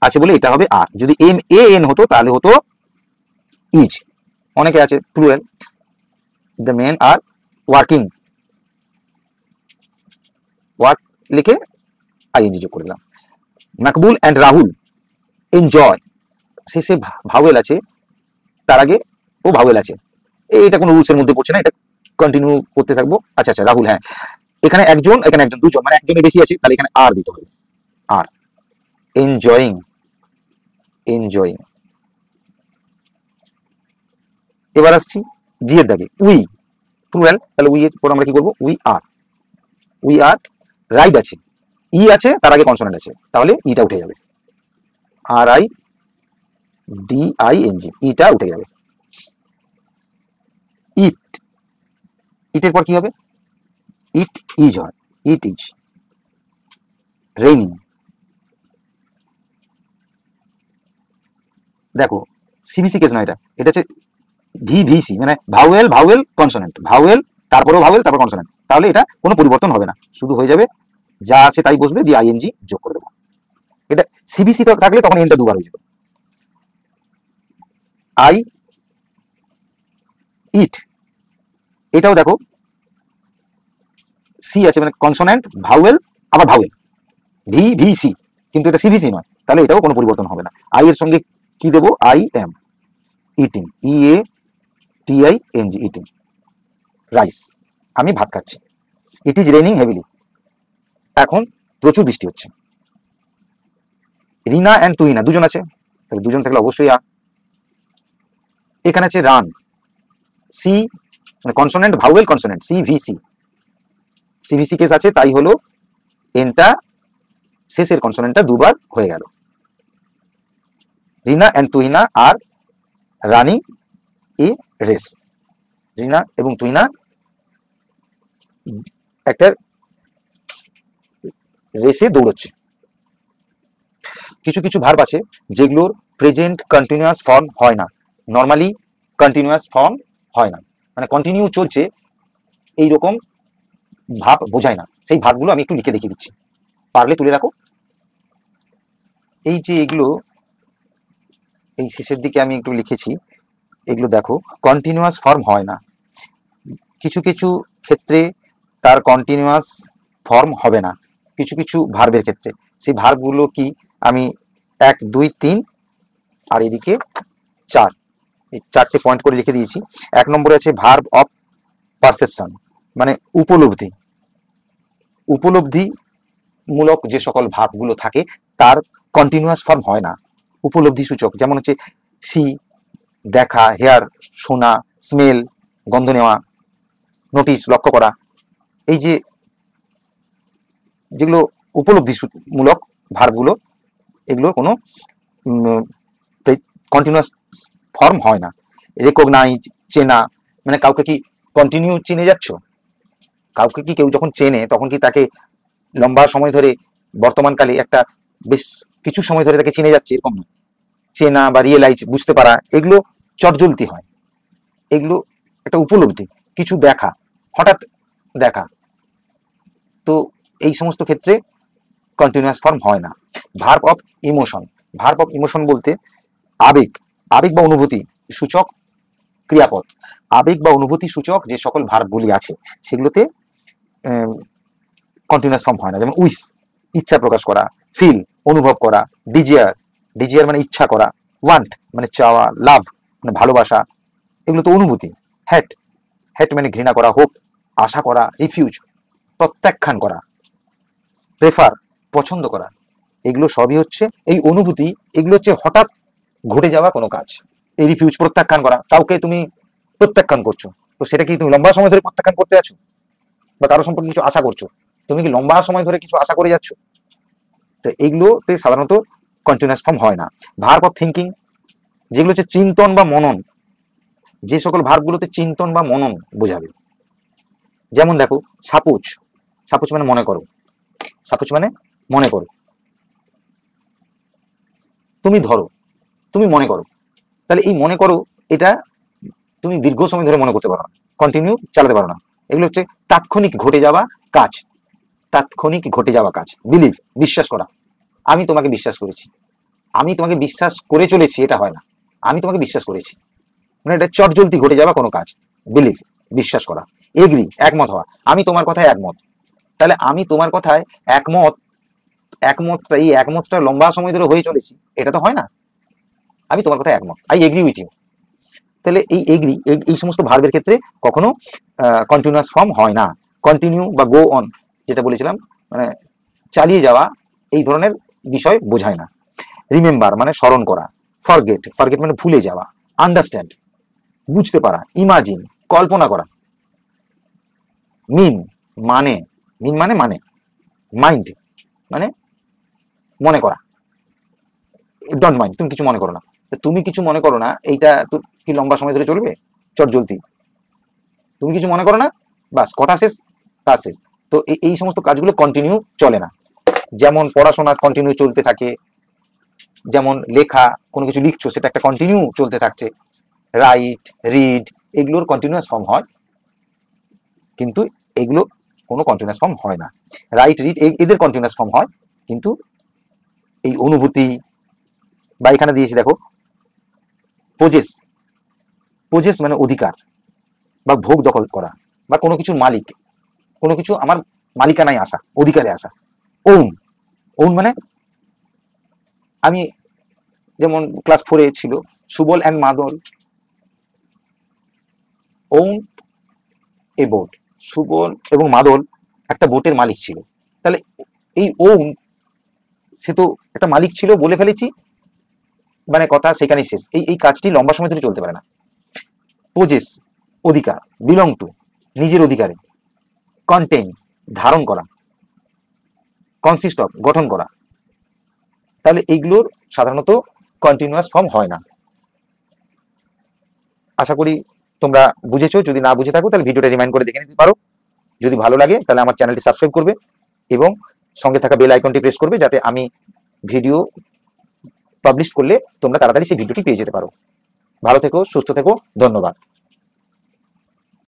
আছে বলে এটা হবে আর। যদি MAN হতো তাহলে হতো ইজ, অনেকে আছে, plural. The men are working, work লিখে ING যোগ করে দিলাম। মাকবুল অ্যান্ড রাহুল এনজয়, শেষে ভাওয়েল আছে, তার আগে ও ভাওয়েল আছে, এটা কোনো রুলসের মধ্যে পড়ছে না, এটা কন্টিনিউ করতে থাকবো। আচ্ছা আচ্ছা, রাহুল, হ্যাঁ, এখানে একজন, এখানে একজন, দুজন, মানে একজনের বেশি আছে, তাহলে এখানে আর দিতে হবে, আর। Enjoying, enjoying. এবার আসছি জি এর দাগে, উই প্লুরাল, তাহলে উই এর পর আমরা কি করবো, উই আর রাইড আছে, আছে, তার আগে কনসোনেন্ট আছে, তাহলে ইটা উঠে যাবে, RIDING, ইটা উঠে যাবে। ইটের পর কি হবে, ইট ইজ হয়, ইট ইজ। রেইনিং, দেখো CBC কেস না, এটা হচ্ছে VVC, মানে ভাওয়েল কনসোনেন্ট, ভাওয়েল তারপরেও ভাওয়েল তারপর কনসোনেন্ট, তাহলে এটা কোনো পরিবর্তন হবে না, শুধু হয়ে যাবে যা আছে তাই বসবে, দিয়ে ING যোগ করে দেবো। এটা CBC থাকলে তখন এনটা দুবার হয়ে যাবে। ইট, এটাও দেখো সি আছে, মানে কনসোনেন্ট ভাওয়েল আবার ভাওয়েল, VVC, কিন্তু এটা CBC নয়, তাহলে এটাও কোনো পরিবর্তন হবে না। আই এর সঙ্গে কি দেবো, IM, eating, EATING, eating. Rice, আমি ভাত খাচ্ছি। ইট ইজ রেইনিং হেভিলি, এখন প্রচুর বৃষ্টি হচ্ছে। রিনা অ্যান্ড তুহিনা, দুজন আছে, তাহলে দুজন থাকলে অবশ্যই আ। এখানে আছে রান, সি, মানে consonant vowel consonant, CBC case আছে, তাই হলো এনটা শেষের কনসোনেন্টটা দুবার হয়ে গেল। Rina and Tuhina are running a race, Rina এবং তুহিনা একটা রেসে দৌড়চ্ছে। কিছু কিছু ভার্ব আছে যেগুলোর প্রেজেন্ট কন্টিনিউয়াস ফর্ম হয় না, নর্মালি কন্টিনিউয়াস ফর্ম হয় না, মানে কন্টিনিউ চলছে এইরকম ভাব বোঝায় না, সেই ভাবগুলো আমি একটু লিখে দেখিয়ে দিচ্ছি, পারলে তুলে রাখো। এই যে এগুলো, এই শেষের দিকে আমি একটু লিখেছি, এগুলো দেখো কন্টিনিউয়াস ফর্ম হয় না, কিছু কিছু ক্ষেত্রে তার কন্টিনিউয়াস ফর্ম হবে না, কিছু কিছু ভার্বের ক্ষেত্রে। সেই ভার্বগুলো কি, আমি 1 2 3 আর এদিকে 4, এই 4টে পয়েন্ট করে লিখে দিয়েছি। 1 নম্বরে আছে ভার্ব অফ পারসেপশন, মানে উপলব্ধি, উপলব্ধিমূলক যে সকল ভার্বগুলো থাকে তার কন্টিনিউয়াস ফর্ম হয় না, উপলব্ধি সূচক, যেমন হচ্ছে সি, দেখা, হেয়ার, শোনা, স্মেল, গন্ধ নেওয়া, নোটিস, লক্ষ্য করা, এই যে যেগুলো উপলব্ধিমূলক ভার্বগুলো, এগুলোর কোনো কন্টিনিউয়াস ফর্ম হয় না। রেকগনাইজ, চেনা, মানে কাউকে কি কন্টিনিউ চিনে যাচ্ছ, কাউকে কি কেউ যখন চেনে তখন কি তাকে লম্বা সময় ধরে, বর্তমানকালে একটা বেশ কিছু সময় ধরে তাকে চিনে যাচ্ছে, এরকম না। চেনা বা রিয়েলাইজ, বুঝতে পারা, এগুলো চটজলতি হয়, এগুলো একটা উপলব্ধি, কিছু দেখা, হঠাৎ দেখা, তো এই সমস্ত ক্ষেত্রে কন্টিনিউয়াস ফর্ম হয় না। Verb of emotion, verb of emotion বলতে আবেগ, আবেগ বা অনুভূতি সূচক ক্রিয়াপদ, আবেগ বা অনুভূতি সূচক যে সকল ভার্বগুলি আছে সেগুলোতে কন্টিনিউয়াস ফর্ম হয় না, যেমন উইশ, ইচ্ছা প্রকাশ করা, ফিল, অনুভব করা, ডিজিয়ার মানে ইচ্ছা করা, ওয়ান্ট মানে চাওয়া, লাভ মানে ভালোবাসা, এগুলো তো অনুভূতি। হ্যাট মানে ঘৃণা করা, হোপ আশা করা, রিফিউজ প্রত্যাখ্যান করা, প্রেফার পছন্দ করা, এগুলো সবই হচ্ছে এই অনুভূতি, এগুলো হচ্ছে হঠাৎ ঘটে যাওয়া কোনো কাজ। এই রিফিউজ প্রত্যাখ্যান করা, কাউকে তুমি প্রত্যাখ্যান করছো, তো সেটা কি তুমি লম্বা সময় ধরে প্রত্যাখ্যান করতে আছো, বা কারো সম্পর্কে কিছু আশা করছো, তুমি কি লম্বা সময় ধরে কিছু আশা করে যাচ্ছ, তো এইগুলোতে সাধারণত কন্টিনিউয়াস ফর্ম হয় না। ভার্ব অফ থিঙ্কিং, যেগুলো হচ্ছে চিন্তন বা মনন, যে সকল ভার্বগুলোতে চিন্তন বা মনন বোঝাবে, যেমন দেখো সাপোজ, সাপোজ মানে মনে করো, সাপোজ মানে মনে করো, তুমি ধরো, তুমি মনে করো, তাহলে এই মনে করো এটা তুমি দীর্ঘ সময় ধরে মনে করতে পারো না, কন্টিনিউ চালাতে পারো না। এগুলো হচ্ছে তাৎক্ষণিক ঘটে যাওয়া কাজ, তাৎক্ষণিক ঘটে যাওয়া কাজ। বিলিভ, বিশ্বাস করা, আমি তোমাকে বিশ্বাস করেছি, আমি তোমাকে বিশ্বাস করে চলেছি, এটা হয় না, আমি তোমাকে বিশ্বাস করেছি, মানে এটা চটজলদি ঘটে যাওয়া কোনো কাজ। বিলিভ, বিশ্বাস করা। এগ্রি, একমত হওয়া, আমি তোমার কথায় একমত, তাহলে আমি তোমার কথায় একমত, একমতটা, এই একমতটা লম্বা সময় ধরে হয়ে চলেছি, এটা তো হয় না। আমি তোমার কথায় একমত, আই এগ্রি উইথ ইউ। তাহলে এই এগ্রি, এই সমস্ত ভার্বের ক্ষেত্রে কখনো কন্টিনিউয়াস ফর্ম হয় না। কন্টিনিউ বা গো অন, যেটা বলেছিলাম, মানে চালিয়ে যাওয়া, এই ধরনের বিষয় বোঝায় না। রিমেম্বার মানে স্মরণ করা, ফরগেট, ফরগেট মানে ভুলে যাওয়া, আন্ডারস্ট্যান্ড বুঝতে পারা, ইমাজিন কল্পনা করা, মিন মানে, মিন মানে মানে, মাইন্ড মানে মনে করা, ডোন্ট মাইন্ড, তুমি কিছু মনে করো না। তুমি কিছু মনে করো না, এইটা তো কি লম্বা সময় ধরে চলবে? চটজলদি, তুমি কিছু মনে করো না, বাস কথা শেষ, কাজ শেষ। তো এই সমস্ত কাজগুলো কন্টিনিউ চলে না। যেমন পড়াশোনা কন্টিনিউ চলতে থাকে, যেমন লেখা, কোনো কিছু লিখছো সেটা একটা কন্টিনিউ চলতে থাকছে, রাইট, রিড, এগুলোর কন্টিনিউয়াস ফর্ম হয়, কিন্তু এগুলো কোনো কন্টিনিউয়াস ফর্ম হয় না। রাইট, রিড এদের কন্টিনিউয়াস ফর্ম হয়, কিন্তু এই অনুভূতি, বা এখানে দিয়েছি দেখো পোজেস, পোজেস মানে অধিকার বা ভোগ দখল করা, বা কোনো কিছুর মালিক, কোনো কিছু আমার মালিকানায় আসা, অধিকারে আসা। ওন, ওন মানে আমি, যেমন ক্লাস 4-এ ছিল সুবল অ্যান্ড মাদল, ওন এ বোট, সুবল এবং মাদল একটা বোটের মালিক ছিল, তাহলে এই ওন, সে তো একটা মালিক ছিল, বলে ফেলেছি, মানে কথা সেখানেই শেষ। এই কাজটি লম্বা সময় ধরে চলতে পারে না। পোজেস অধিকার, বিলং টু নিজের অধিকারে, কন্টেইন ধারণ করা, কনসিস্ট অফ গঠন করা, তাহলে এইগুলোর সাধারণত কন্টিনিউয়াস ফর্ম হয় না। আশা করি তোমরা বুঝেছো, যদি না বুঝে থাকো তাহলে ভিডিওটা রিমাইন্ড করে দেখে নিতে পারো। যদি ভালো লাগে তাহলে আমার চ্যানেলটি সাবস্ক্রাইব করবে এবং সঙ্গে থাকা বেল আইকনটি প্রেস করবে, যাতে আমি ভিডিও পাবলিশ করলে তোমরা তাড়াতাড়ি সেই ভিডিওটি পেয়ে যেতে পারো। ভালো থেকো, সুস্থ থেকো, ধন্যবাদ।